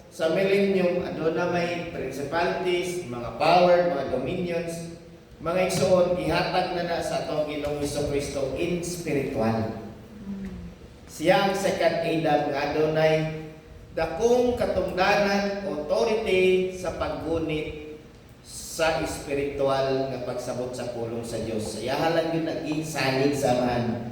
sa millennium, adto na may principalities, mga power, mga dominions, mga igsoon, ihatag na sa atong Ginoong Kristo in spiritual. Siya ang second Adam nga adunay dakong katungdanan, authority sa paggunit sa espiritual nga pagsabot sa pulong sa Dios. Saya lang yun naging salig samahan.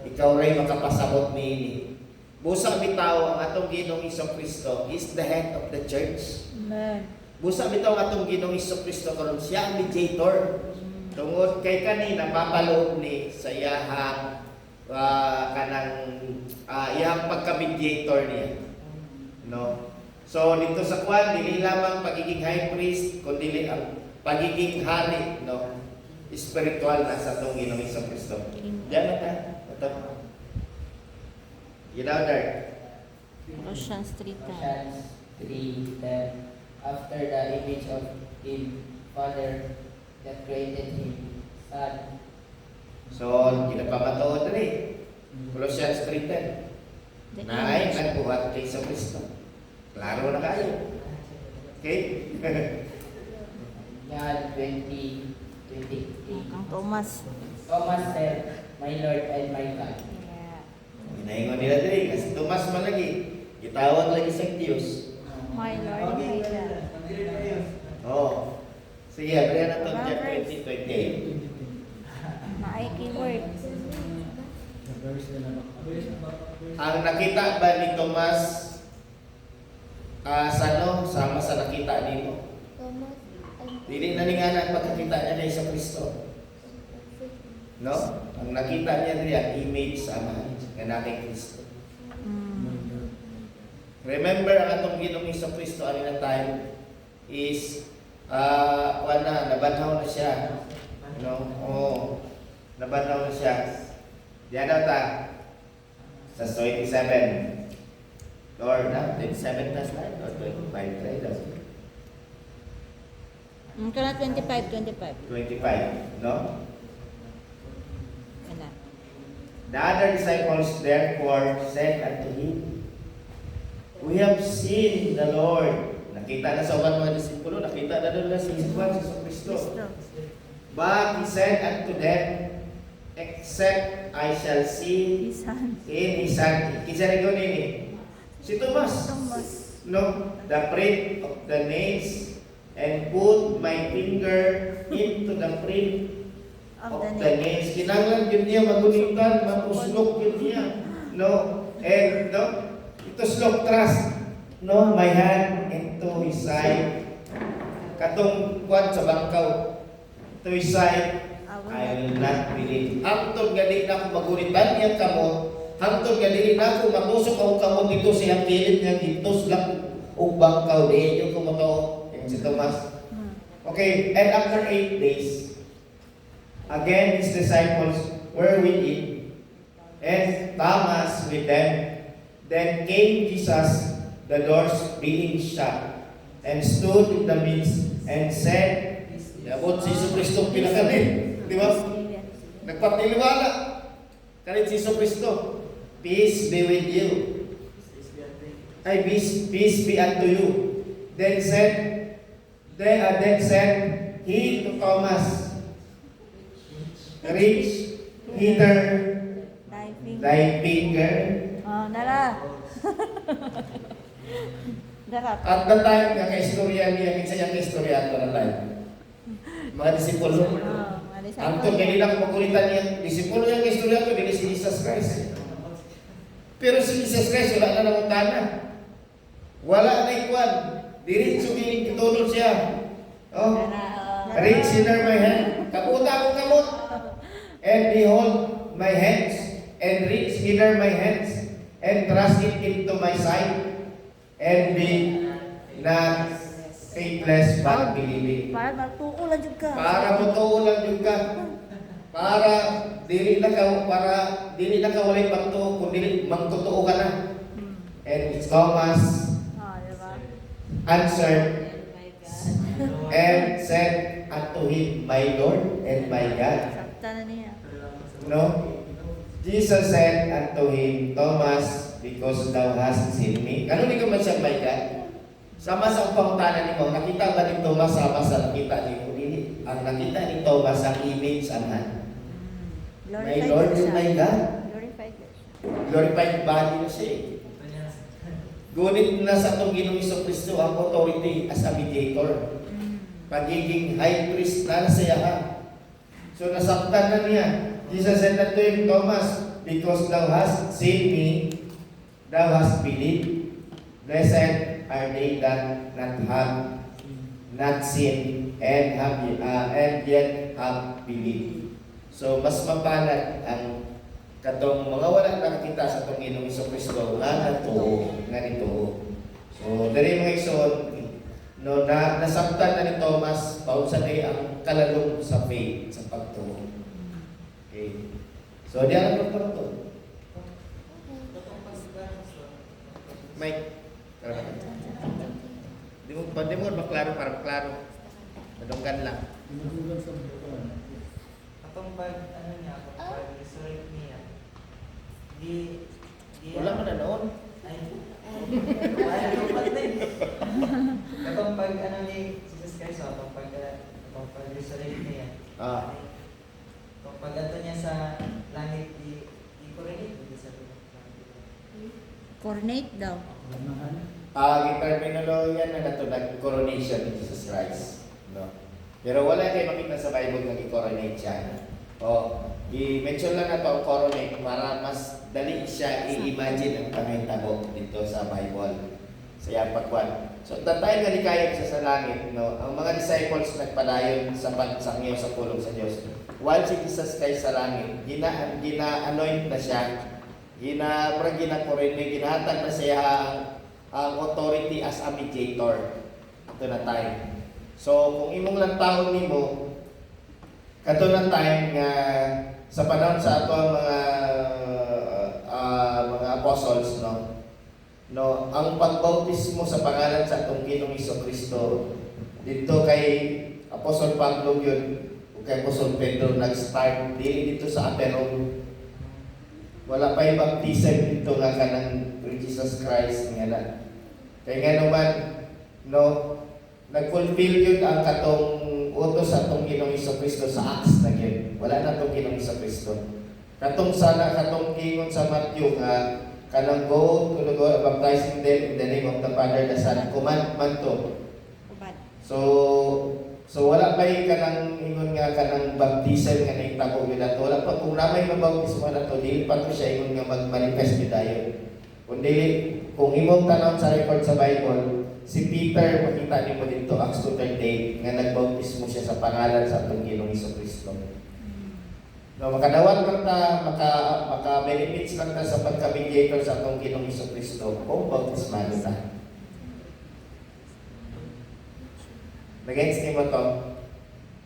Ikaw ray makapasabot niini. Busa bitaw ang atong Ginoong Kristo is the head of the church. Amen. Busa bitaw ang atong Ginoong Kristo karon siya ang mediator. Tungod kay kanina papaloob ni sa iyahang iyang pagka-mediator niya. No. So dito sa kwan dili lamang pagiging high priest kundi ang pagiging hari, no. Spiritual na sa atong Ginoong Kristo. Diyan na ta. Ito. You know there. Colossians 3:10. Colossians 3:10. After the image of Him, Father, that created Him, Son. So, ginapamatuod na rin. Colossians 3:10. Naay nagbuhat kay sa Kristo. Klaro na kayo. Okay? John 20:23. Thomas. Thomas said, "My Lord and my God." Yeah. Inaingon nila diri kasi Tomas man lagi. Gitawag lagi sa Dios. My Lord and my God. Oh. Sige, abrihan na itong John 20:28. Maay keyword. Ang nakita ba ni Tomas sama sa nakita nimo? Dili na nga ang pagkakita niya kay sa Kristo. No? Ang nakita niya diya image sama nga na kay Kristo. Remember ang atong Ginoong sa Kristo ani na time is nabanhaw na siya. Nabanhaw na siya. Diyan daw ta sa 27. Lord, 27 na slide or 25 try daw. Kana 25. 25, no? Kana. The other disciples therefore said unto him, "We have seen the Lord." Nakita na sa mga disipulo, nakita na doon na si Jesus Kristo. But he said unto them, "Except I shall see in his hand." Kisa rin nini? Si Thomas. No? The print of the nails, and put my finger into the print of the nails. Kinanglan yun niya, magunitan, matuslok yun niya. No? And no? Ituslok trust. No? My hand into his side. Katong kwan sa bangkaw. To his side. I will not believe. Hangtod gali na ako magunitan niya kamo. Hangtod gali na ako matusok ako kamo dito sa kilid niya dito lang ubang kaw di yung kumoto si Thomas. Okay, and after 8 days, again his disciples were with him, and Thomas with them. Then came Jesus, the doors being shut, and stood in the midst, and said, "Yabot si Kristo pinakalit." Di ba? Nagpatiliwala. Kalit si Kristo. Peace be with you. Peace be unto you. Then said he to Thomas, "Reach hither thy finger." Nara. At the time nga kaistorya niya, kinsa yung kaistorya at the time. Mga disipulo. Angtod ganila kung magulitan niya, disipulo yung kaistorya ko, dili si Jesus Christ. Pero si Jesus Christ, wala na namutana. Wala na ikuan. Diretso gining kitulod siya. Oh. Reach hither my hand. Kaputa akong kamot. And behold my hands. And reach hither my hands. And thrust it into my side. And be not faithless but believing. Para magtuulan jud ka. Para mutuulan jud ka. Para dili na ka walay pagtuo kung dili magtotoo ka na. And Thomas answered and said unto him, "My Lord and my God." No? Jesus said unto him, "Thomas, because thou hast seen me." Ano ni ka man siya, my God? Sama sa pangutanan ni mo, nakita ba ni Thomas sama sa nakita ni mo? Ang nakita ni Thomas ang image anan. My Lord and my God. Glorified body na siya. Gunit na sa itong Ginoong Kristo ang authority as a mediator. Pagiging high priest na siya ha. So nasaktan na niya. Jesus said unto him, "Thomas, because thou hast seen me, thou hast believed. Blessed are they that have not seen and yet have believed." So mas mapalad ang katong mga wala nakakita sa itong Ginoong Kristo nga nito. So dali mga igsoon, no, nasaktan na ni Thomas paunsa day ang kalalong sa faith, sa pagtuo. Okay. So diyan ang pagtuo. Mike. Di mo maklaro para maklaro. Madunggan lang. Atong resurrect niya. Wala man na noon. Atong ni Jesus Christ, atong pag-resurrect niya. pag ato niya sa langit, i-coronate dito sa lupa. Coronate daw. Terminology yan na natulad coronation ni Jesus Christ. No? Pero wala kayo makita sa Bible na i-coronate siya. O, i-mention lang na ito ang coronate para mas dali siya i-imagine ang pangitabo dito sa Bible. Sa iyang pagkuhan. So, tatay nga likayag siya sa langit, no? Ang mga disciples nagpadayon sa pagsangyaw sa pulong sa Diyos. While si Jesus Christ sa langit, gina-anoint na siya, gina-coronate, ginahatag na siya ang authority as a mediator. Ito na time. So, kung imong lang taon nimo, kato na time nga sa panahon sa ato ang mga apostles, no, ang pagbautismo sa pangalan sa atong Ginoong Hesukristo dito kay Apostol Pablo yun o kay Apostol Pedro nag-start dili dito sa Aperon. Wala pa yung baptism dito nga kanang Jesus Christ nga na. Kaya nga naman, no, nag-fulfill yun ang katong utos sa atong Ginoong Hesukristo sa Acts na yun. Wala na atong Ginoong Hesukristo. Katong gingon sa Matthew nga kanang go to baptizing them in the name of the Father, the Son, commandment to. So wala pa yung kanang ingon nga kanang baptism nga naitabo yun ato. Wala pa kung namay mabautismo na to, dili pa to siya ingon nga mag-manifest yun tayo. Kung imong tanaw sa record sa Bible, si Peter, makita niyo mo dito, Acts 2:38, nga nagbautismo siya sa pangalan sa atong Ginoong Hesukristo. No, makadawat lang ta, maka-benefits lang ta sa pagka-mediator sa atong Ginoong Hesukristo kung bautismado ta. Nag-gets niyo mo to?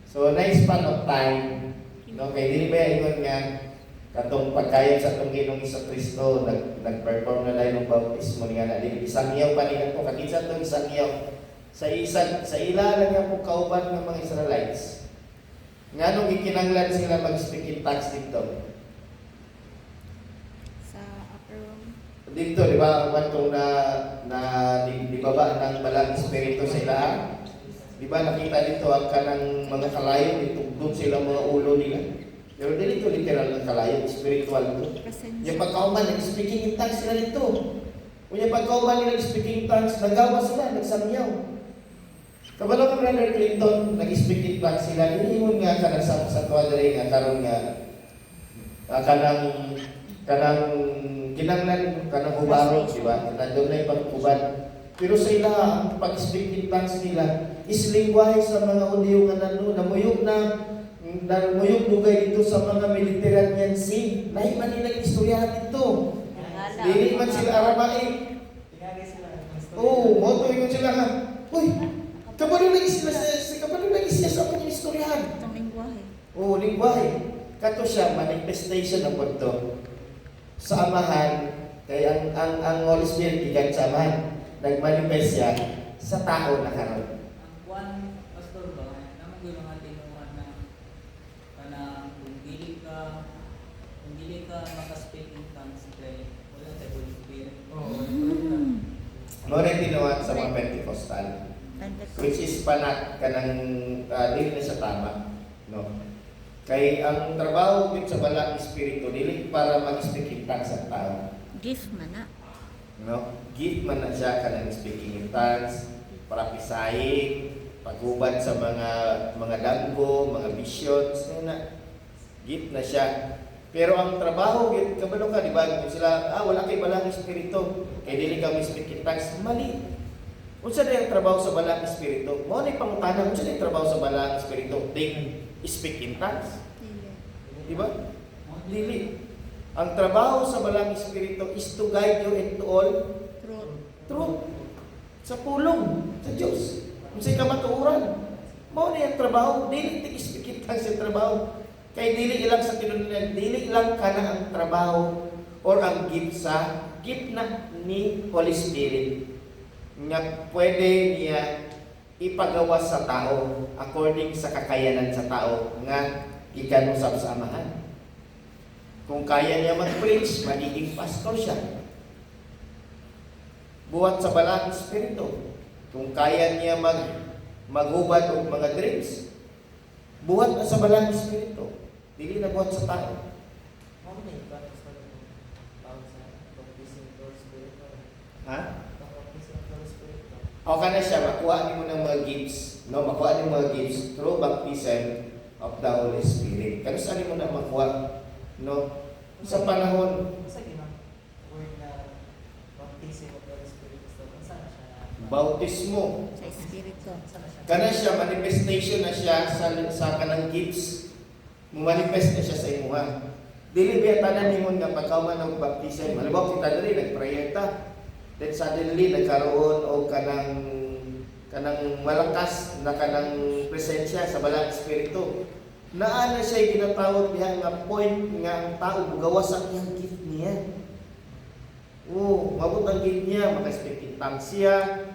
So, nice span of time. No, kay dili ba ingon nga katong pagkayon sa atong Ginoong Hesukristo, nag-perform na dahil ng bautismo niya na dili isang iyaw pa nila po kadisa to isang iyaw sa ila lang nga po kauban ng mga Israelites. Nga nung ikinanglan sila mag-speak in tongues dito. Sa upper room. Dito, di ba, matong di baba ng balang espiritu sa ilahan? Di ba, nakita dito ang kanang mga kalayo, dito doon sila mga ulo nila. Pero dito literal ng kalayo, spiritual to. Yung pagkauman, nag-speaking in tongues sila dito. Kung yung pagkauman nila nag-speaking in tongues, nagawa sila, nagsamyaw. Kabalo ka Brother Clinton, nag-speak in tongues sila, iniingon nga kanang sa kwadre nga, karon nga, kanang kinanglan, kanang hubaro, di ba? Nandun na yung pagkuban. Pero sa ila, ang pag-speak in tongues nila, is lingwahe sa mga Udyo nga namuyog dugay dito sa mga Mediterranean Sea. Nahiman nilang istorya dito. Dili man sila Aramaic. Oo, moto yun sila nga. Uy, kabalo lagi siya sa kanyang istoryahan. Itong lingwahe. Oo, lingwahe. Kato siya, manifestation ng punto. Sa amahan, kaya ang Holy Spirit ikan sa amahan, nagmanifest siya sa tao na karon. Ang kuwan, pastor ba, naman ko yung mga tinuhan na kung dili ka maka-speak in tongues kay wala sa Holy Spirit. Mo rin tinuwan sa mga Pentecostal. Which is panat kanang dili na siya tama, no? Kay ang trabaho mit sa balang espiritu dili para mag-speak in tongues sa tao. Gift man na. No? Gift man na siya kanang speaking in tongues, prophesying, paghubad sa mga daggo, mga visions, na gift na siya. Pero ang trabaho gid kabalo ka di ba sila wala kay balang espiritu, kay dili ka speak in tongues, mali. Unsa day ang trabaho sa balang espiritu? Mao ni pangutana, unsa day ang trabaho sa balang espiritu? They speak in tongues. Di ba? Dili. Ang trabaho sa balang espiritu is to guide you into all truth. Sa pulong sa Dios. Unsay kamatuoran? Mao ni ang trabaho, dili ti speak in tongues sa trabaho. Kay dili ilang sa tinuod dili lang kana ang trabaho or ang gift na ni Holy Spirit nga pwede niya ipagawa sa tao according sa kakayanan sa tao nga gikan usab sa amahan. Kung kaya niya mag-preach, magiging pastor siya. Buhat sa balang espiritu. Kung kaya niya maghubad og mga dreams, buhat na sa balang espiritu. Dili na buhat sa tao. Ano na yung batas pa rin? Tawag sa baptism of the Holy Spirit. Ha? Baptism of the Holy Spirit. O kana siya, makuha mo ng mga gifts. No, makuha ng mga gifts through baptism of the Holy Spirit. Kano saan mo na makuha? No? Sa panahon, Sa ginang word na baptism of the Holy Spirit. So, saan siya? bautismo. Sa Espiritu. Saan siya? Kana siya, manifestation na siya sa kanang gifts. Manifest na siya sa imuha. Dili biya tanan ningon nga pagkauman ng baptism. Halimbawa kita diri nagprayer ta. Then suddenly nagkaroon og kanang malakas na kanang presensya sa balang espiritu. Naa na siya ginatawag diha nga point nga ang tao mugawas ang iyang gift niya. Mabot ang gift niya, maka-speak in tongues siya.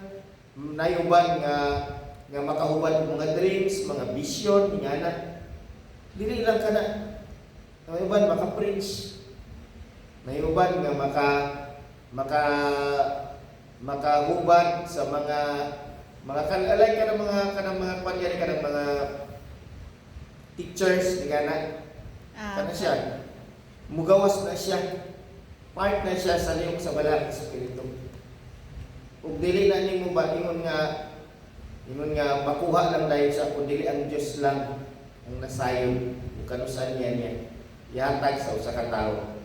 Nayuban nga makahubad ng mga dreams, mga vision, ingana. Dili lang kana. Nayuban maka-preach. Nayuban nga makahubad sa mga kanalay ka ng mga panyari ka ng mga teachers ingana. Kana siya. Mugawas na siya. Part na siya sa liyong sa balang espiritu. Ug dili na nimo ba ingon nga makuha lang dahil sa kundi ang Dios lang ang nasayon ug kanusan niya ihatag sa usa ka tawo.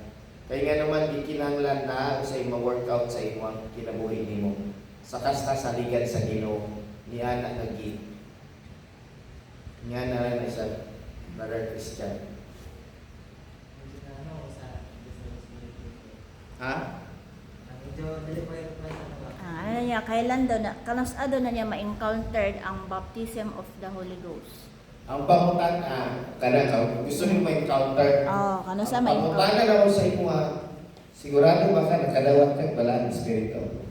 Kay nga naman gikinahanglan na sa imong workout sa imong kinabuhi nimo. Sa kasta saligan sa Ginoo niya na nagi. Niya na lang sa brother Christian. Ano sa Ha? medyo dili pa yung plan na ba? Ano na niya, kailan daw na, kanusado na niya ma-encountered ang baptism of the Holy Ghost. Ang pangutan kana ka gusto niyo ma-encounter. Kanusa Ang pangutan na sa imo sigurado ba ka nakadawat kag balaan espiritu?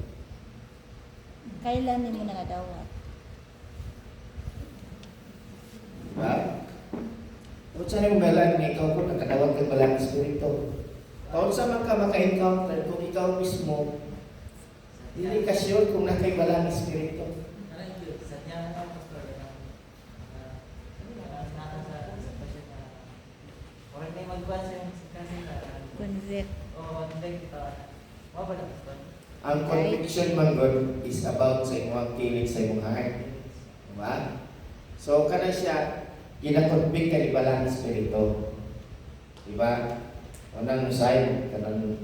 Kailan nimo nakadawat? Diba? O saan yung balaan ni ikaw kung nakadawat kag balaan espiritu? Kung saan man ka maka-encounter kung ikaw mismo dili ka sure kung nakay balaan espiritu. Ano yung sa niya na pastor na sa passion na or may magbansa yung kasi na Convict. o hindi kita mabala pastor. Ang conviction man God is about sa imong feeling sa imong heart. Diba? So kana siya gina-convict ka ni balang espiritu. Diba? Unang sign kanang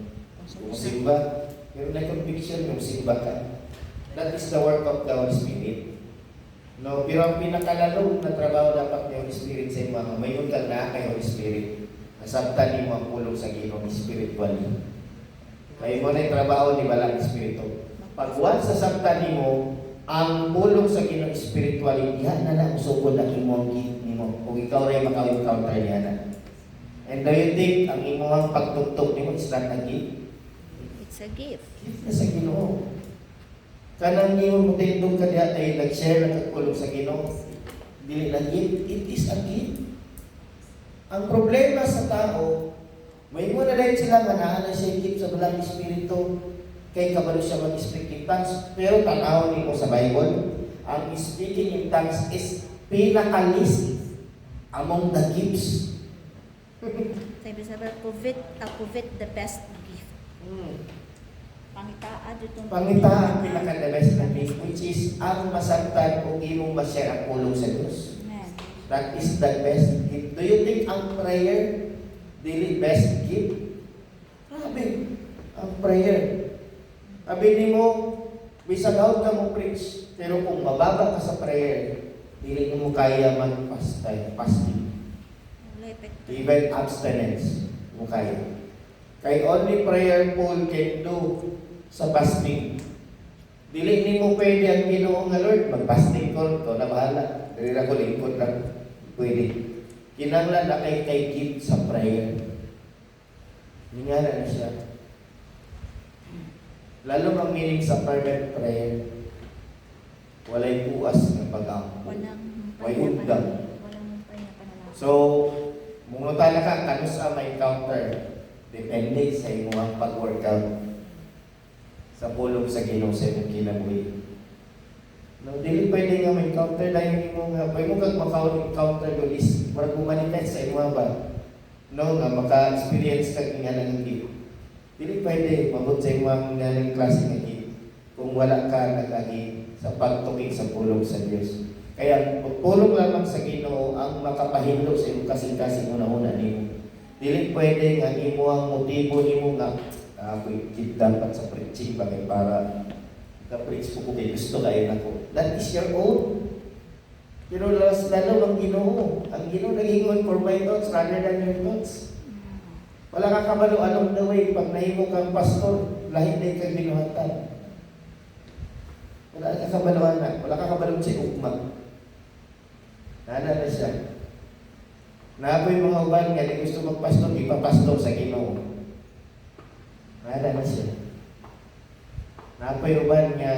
musimba. Pero na conviction yung simba ka. That is the work of the Holy Spirit. No, pero ang pinakalalong na trabaho dapat ng Holy Spirit sa mga mayon kang na kay Holy Spirit. Nasabtan ni mo ang pulong sa Ginoo spiritually. Kaya mo na yung trabaho ni balang espiritu. Pag once nasabtan ni mo ang pulong sa Ginoo spiritually, diha na lang usubon na imong gift nimo. Kung ikaw ray maka-encounter niya na. And do you think ang imong pagtugtog nimo is not a gift? It's a gift. Gift na sa Ginoo. Kanang imong mutindog ka diha ay nag-share na kagpulong sa Ginoo. Dili lang gift, it is a gift. Ang problema sa tao, may mo na dahil sila nga naa na siya gift sa balang espiritu kay kabalo siya mag-speak in tongues. Pero tanaw nimo sa Bible, ang speaking in tongues is pinaka-least among the gifts. Sabi covet the best gift. Pangitaan itong Pangitaan pinaka-the best na gift, which is ang masabtan o imong ma-share ang pulong sa Diyos. Amen. That is the best gift. Do you think ang prayer dili best gift? Grabe, ang prayer. Sabi ni mo, bisag out ka mo preach, pero kung mababa ka sa prayer, dili mo kaya fasting. Even abstinence mo kaya. Kay only prayer Paul can do sa fasting. Dili ni mo pwede ang Ginoo nga Lord, mag-fasting ko, ito na bahala. Dili na ko lingkod lang. Pwede. Kinanglan na kay gift sa prayer. Ningala na siya. Lalo ang meaning sa fervent prayer, walay buwas ng pag-ampo. Way undang. So, mungutan na ka, kanus ang ma-encounter. Depende sa imong pag-workout sa pulong sa Ginoo sa imong kinabuhi. No, dili pwede nga ma-encounter dahil mo nga pwede mo kag maka-encounter do is para manifest sa imong ba no nga maka-experience ka nga ng gift. Dili pwede mabot sa imong nga ng klase nga gift kung wala ka nagagi sa pagtuki sa pulong sa Dios. Kaya pulong lamang sa Ginoo ang makapahilo sa imong kasing-kasing una-una nimo. Dili pwede nga imo ang motibo nimo nga ako'y dapat sa preaching bagay para ka-preach ko kung gusto kayo na ko. That is your own. Pero lalo ang Ginoo. Ang Ginoo nag-ingon for my thoughts rather than your thoughts. Wala ka kabalo along the way. Pag nahimo kang pastor, lahi na kang binuhatan. Wala ka kabaloan na. Wala ka kabalo si Ukma. Nana na siya. Naapoy mga uban nga na gusto magpastor, ipapastor sa Ginoo. Nana na siya. Naapoy uban nga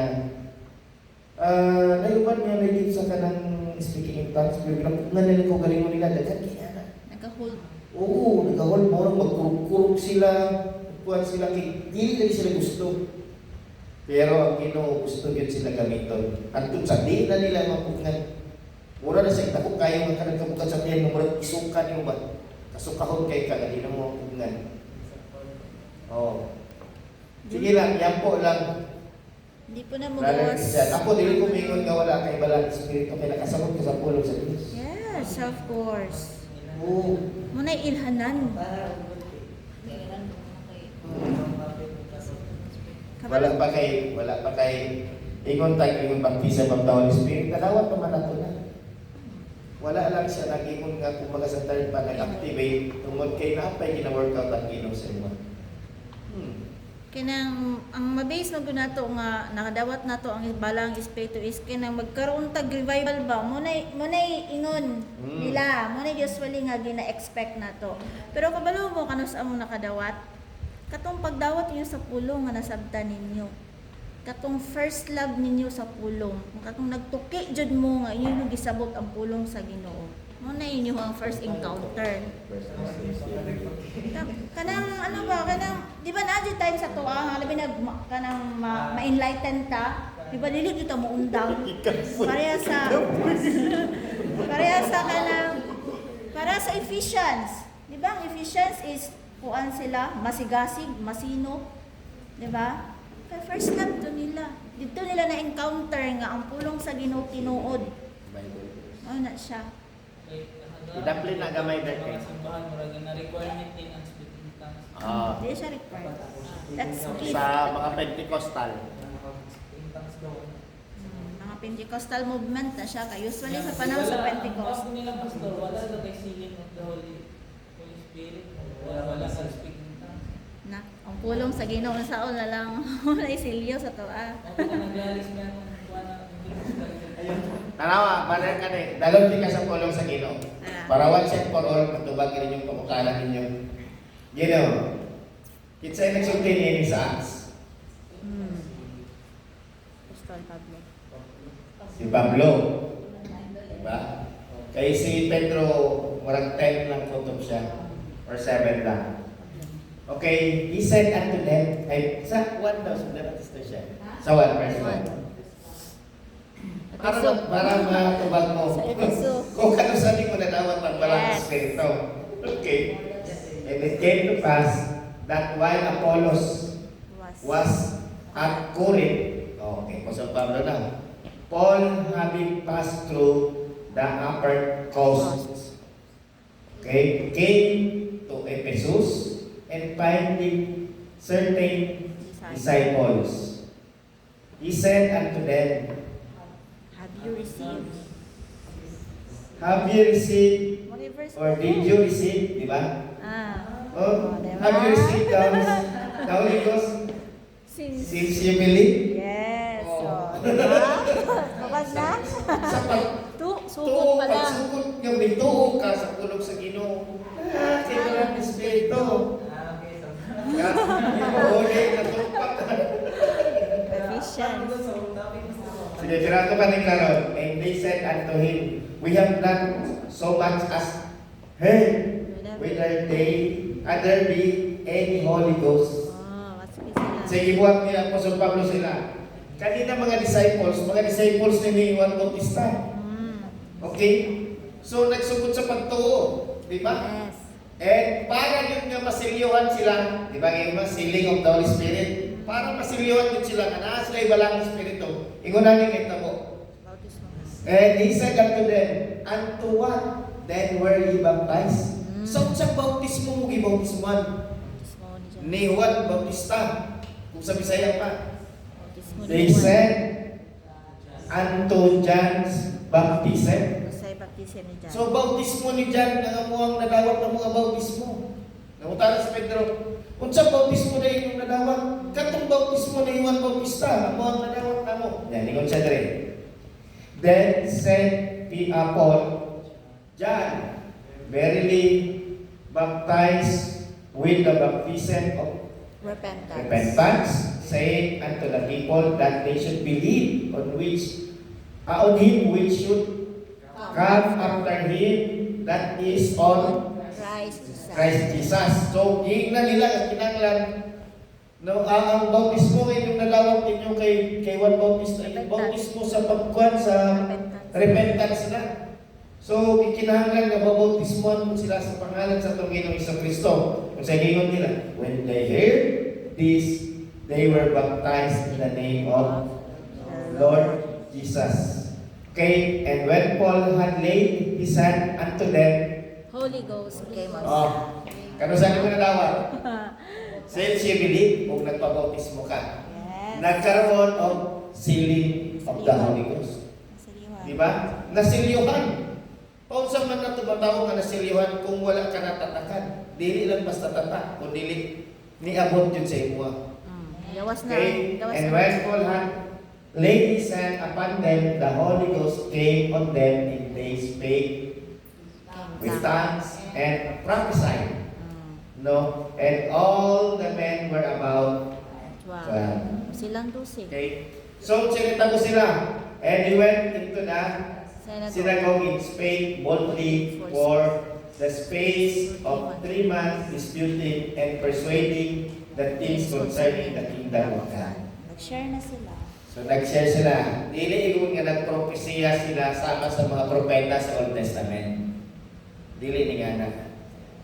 naiuban nga naging sa kanang speaking in tongues, pero nga nila ko galing mo nila, dagat kaya na. Nagka-hold. Oo, nag-hold mo, magkuruk-kuruk sila, magkuhan sila, hindi sila gusto. Pero ang Ginoo gusto yun sila gamiton. At kung sa di na nila mapungan, mura na sa ako kaya mga kanagkabukan sa tiyan mo, mura isukan nyo ba? Kasukahon kay ka, hindi na mo mapungan. Oo. Sige lang, yan po lang. Hindi po na Brother magawas. Christian, ako dili ko mingon nga wala kay balang espiritu kay nakasabot ko sa pulong sa Diyos. Yes, of course. Oo. Muna ilhanan. Wala pa kay ingon tag ingon baptism of the Holy Spirit. Kadawat naman nato na. Wala lang siya nag-ingon nga kumbaga sa third pa nag-activate tungod kay napay gina-workout ang Ginoo sa imo. Kinang ang mabase man nato nga nakadawat nato ang balang espiritu is kinang magkaroon tag revival ba mo na ingon nila mo na usually nga gina-expect nato. Pero kabalo mo kanus amo nakadawat katong pagdawat niyo sa pulong nga nasabtan ninyo. Katong first love ninyo sa pulong, katong nagtuki jud mo nga inyo yung gisabot ang pulong sa Ginoo. Mo na inyo ang first encounter. Kanang ano ba, kanang di ba na time sa tuwa nga labi nag kanang ma-enlighten ta, di ba dili jud ta mo undang. Pareha sa kanang para sa Ephesians. Di ba ang Ephesians is kuan sila, masigasig, masino, di ba? Kaya first love to nila. Dito nila na-encounter nga ang pulong sa Ginoo tinuod. Ano na siya. Idapli na gamay dahil kay. Simbahan mo rin na requirement din ang speaking tongues. Hindi siya required. That's gift. Sa mga Pentecostal. Speaking tongues daw. Mga Pentecostal movement na siya. Kaya usually sa panahon sa Pentecost. Bago nila pastor, wala na kay sealing of the Holy Spirit. Wala sa speaking tongues. Na, ang pulong sa Ginoo sa na lang na isilyo sa tuwa. Ako na naglalis niya kung kuha na Tanawa, brother ka ni, dalon di ka sa pulong sa Ginoo. Para once and for all, matubag rin yung pamukalan ninyo. Ginoo, kitsa yung nagsulti niya sa Acts. Apostol Pablo. Si Pablo. Diba? Kaya si Pedro, murag 10 lang kutob siya. Or 7 lang. Okay, he said unto them, ay, sa 1 daw, Baptist siya. Sa 1, verse 1. Para matubag mo. Kung kanusan mo na dawat ang balang Espiritu. Okay. And it came to pass that while Apollos was at Corinth, okay, Apostle Pablo na, Paul having passed through the upper coast, okay, came to Ephesus and finding certain disciples. He said unto them, Have you received or did you receive, di ba? Oh, have you received the Holy Ghost since you believe? Yes. Oh. So, diba? Kapag na? Sukot pa lang. Pagsukot nga bituo ka sa pulong sa Ginoo. Kaya ng Espiritu. Holy na tupak. Ephesians. Sige, tirato pa ni Claron. And they said unto him, We have not so much as heard whether there be any Holy Ghost. Sige, buhat niya Apostol Pablo sila. Kanina mga disciples ni Juan Bautista. Okay? So, nagsugod sa pagtuo. Di ba? Yes. And para yun nga masilyuhan sila, di ba ngayon sealing of the Holy Spirit, para masilyuhan din sila, nga naa sila ibalang Espiritu, ingunan niya kita mo. And he said unto them, unto what then were ye baptized? So sa bautismo mo gibautismuan ni Juan Bautista, kung sa Bisaya pa. They said unto John's baptism. So bautismo ni John nga amuang nadawat ng mga bautismo. Namutala si Pedro, unsa bautismo na inyong nadawat? Katong bautismo ni Juan Bautista, amuang nadawat namo. Yan, ingon siya dire. Then said Paul, John, verily baptized with the baptism of repentance, saying unto the people that they should believe on him which should come after him, that is on Christ Jesus. So, na nila ang kinanglan, no, ang bautismo yung nalawag ninyo kay Juan Bautista, yung bautismo sa pagkuhan sa repentance na. So, ikinahanglan nga babautismoan mo sila sa pangalan sa Panginoong Kristo. Kung sa gingon nila, when they heard this, they were baptized in the name of Lord Jesus. Okay, and when Paul had laid his hand unto them, Holy Ghost came on kano saan mo nadawat? Since you believe, kung nagpabautismo ka, nagkaroon of sealing of the Holy Ghost. Diba? Nasilyuhan. Paunsa man na tumataw nga nasilyuhan kung wala ka natatakan. Dili lang basta tatak, kung dili niabot yun sa imo. Okay, and when Paul had laid his hand upon them, the Holy Ghost came on them, and they spake with tongues and prophesied. No, and all the men were about 12. Silang 12. Okay, so sinita ko sila, and he went into the synagogue and spake boldly for the space of 3 months, disputing and persuading the things concerning the kingdom of God. Nag-share na sila. So nag-share sila. Dili igon nga nagpropesiya sila sama sa mga propeta sa Old Testament. Dili ni nga.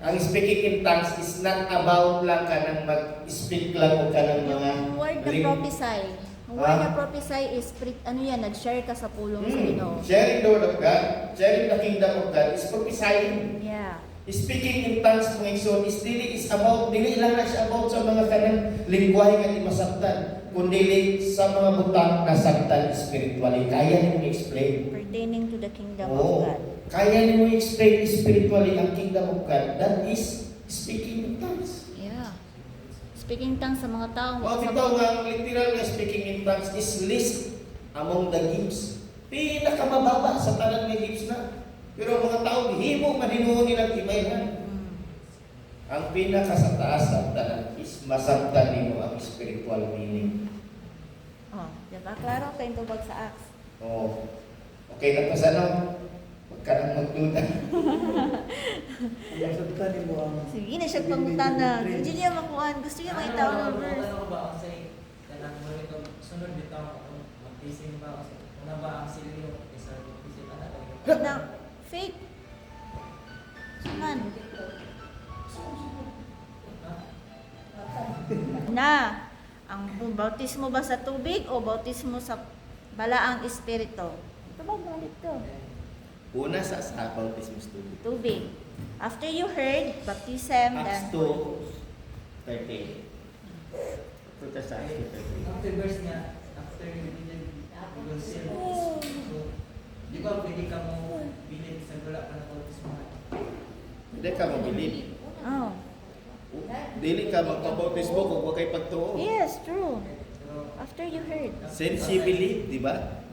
Ang speaking in tongues is not about lang ka nang mag-speak lang o ka ng mga Yung word na prophesy. Yung word na prophesy is, ano yan, nag-share ka sa pulong sa Ginoo. Sharing the word of God, sharing the kingdom of God is prophesying. Yeah. Speaking in tongues mga igsoon is about, dili lang na siya about sa mga kanang lingwahe nga di masabtan, kundi sa mga butang nasabtan spiritually. Kaya niyo i-explain. Pertaining to the kingdom of God. Kaya niyo i-explain spiritually ang kingdom of God. That is speaking in tongues. Yeah. Speaking tongues sa mga tao. Bitaw nga ang literal nga speaking in tongues is least among the gifts. Pinakamababa sa tanan ng gifts na. Pero ang mga tao, himo maninuon nilang imayhan. Ang pinaka sa taas ng tanan is masabtan nimo ang spiritual meaning. Oh, diba? Klaro kayong tubag sa Acts. Oh. Okay na pa sa no? Huwag ka nang magduda. Sabtan mo ang Sige na siya pangutana. Hindi niya makuhaan. Gusto niya makita ang verse. Ano ba ang say? Kanang mo ito, sunod dito ako, mag-tising ba ako? Ano ba ang silyo? Isa, Na, faith. Suman. Na, ang bautismo ba sa tubig o bautismo sa balaang espiritu? Tubag mo dito. Una sa bautismo sa tubig. Tubig. After you heard baptism, Acts then 2:13. Punta sa Acts 2:13. After verse niya, after you will seal. So, di ba pwede ka mo bilhin sa gula ka na bautismo? Hindi ka mabilib. oh. Dili ka magpabautismo kung huwag kay pagtuo. Yes, true. After you heard. Since you believe, di ba?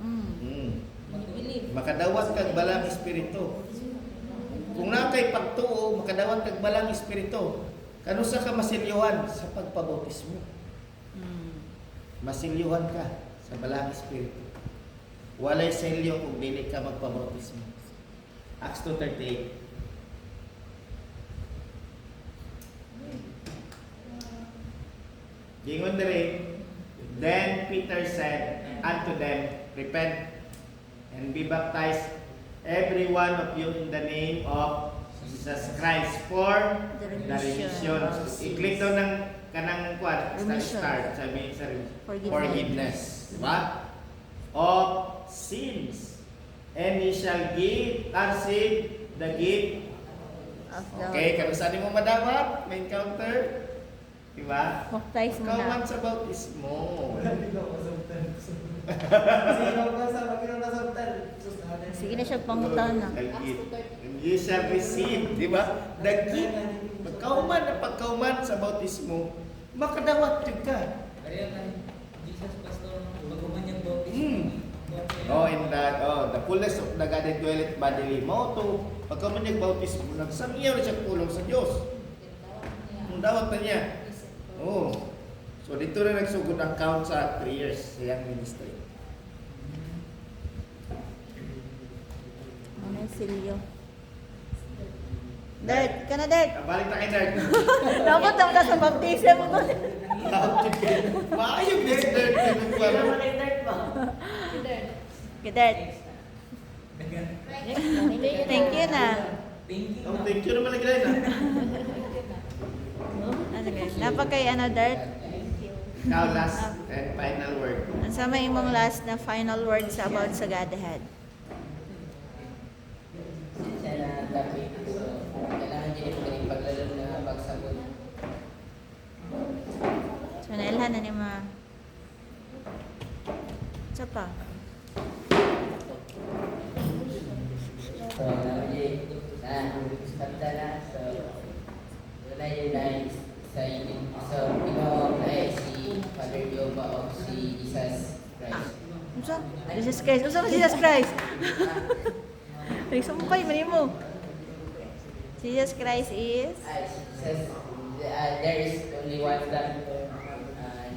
Makadawat kag balang espiritu. Kung na kay pagtuo, makadawat kag balang espiritu. Kano sa ka masilyuhan sa pagpabautismo? Masilyuhan ka sa balang espiritu. Walay selyo kung dili ka magpabautismo. Acts 2:38. Gingon diri, then Peter said unto them, repent and be baptized every one of you in the name of Jesus Christ for the remission. I-click daw ng kanang kuwan, start, sabi sa forgiveness. Diba? Of sins. And he shall give or save the gift. Okay, kano saan mo madawat? May encounter? Diba? Baptize mo na. Kauman sa bautismo. Sige na siya pangutan na. The gift. And you shall receive. Diba? The gift. Pagkauman na pagkauman sa bautismo, makadawat yun ka. Kaya kan Jesus pastor baguman yung baptism. Oh, in that, the fullness of the God dwelleth bodily. Mo to, pagka man bautismo, nagsamiyaw na siya kulong sa Diyos. Ang dawat na niya. Oh. So dito na nagsugod ang count sa 3 years sa iyang ministry. Ano Silio? Dert, ka na Dert. Balik na kay Dart. Dapat ang nasa baptism mo. Maayog din si Dart. Dert. Thank you na. Thank you naman lagi na. Ano guys? Napakay ano Dert? Now last and final word. Ang sama imong last na final words about sa Godhead. Siya na topic. So, kailangan din ito galing paglalaro na pagsabot. So nailhan na ni ma. Sa pa. So, naman basta na. So, wala yun na sa inyo. So, ikaw ay si Father Yoba of si Jesus Christ. Unsa? Jesus Christ. Unsa man Jesus Christ? Sumpay man mo. Jesus Christ is Jesus, there is only one God and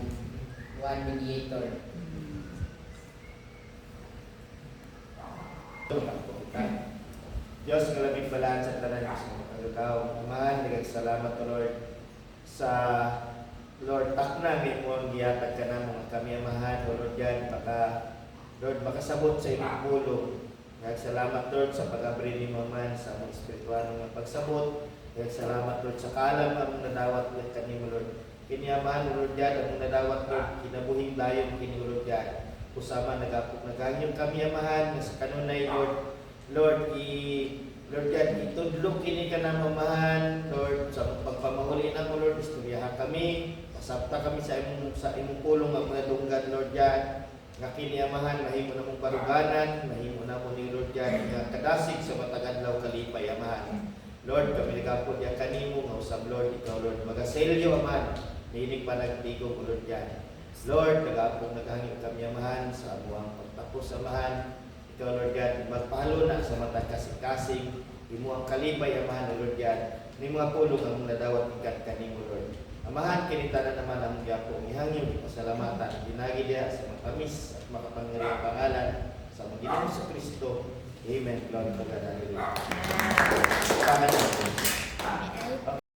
one mediator. Diyos, malamig balaan sa tanan sa pagkakaw. Amahan, nagsasalamat o Lord sa Lord, takna may mo ang giyatag ka na mga kami amahan, o Lord yan, Lord, makasabot sa inyong pulo. Nagsasalamat Lord sa pag-abri ni Maman sa mga espiritual ng pagsabot. Nagsasalamat Lord sa kalam ang nadawat ng kanimo Lord. Kiniamahan Lord yan, ang nadawat Lord, kinabuhing dayon kinimo Lord yan. Kusama naganyong kami amahan sa kanunay Lord. Lord yan, itudlok kini ka na mamahan, Lord, sa pagpamahuli na mo, Lord, istoryahan kami, pasapta kami sa imong pulong ang mga dunggad, Lord yan, nga kiniamahan, mahimo na mong paruganan, mahimo na mo ni Lord yan, nga kadasig sa matagadlaw kalipay, amahan. Lord, kami nagapod yan kanimo, nga usab, Lord, ikaw, Lord, magaselyo, amahan, nihinig pa nagtigong, Lord yan. Lord, nagapod naghangin kami, amahan, sa buwang pagtapos, amahan, ikaw, Lord God, magpahalo na sa matang kasing-kasing, imo ang kalipay, amahan, Lord God, ni mga pulong ang nadawat ikat kanimo, Lord. Amahan, kinita na naman ang gapong ihangin, pasalamatan, ginagi diya sa matamis at makapangyariang pangalan sa Panginoon sa Kristo. Amen. Glory to God. Hallelujah.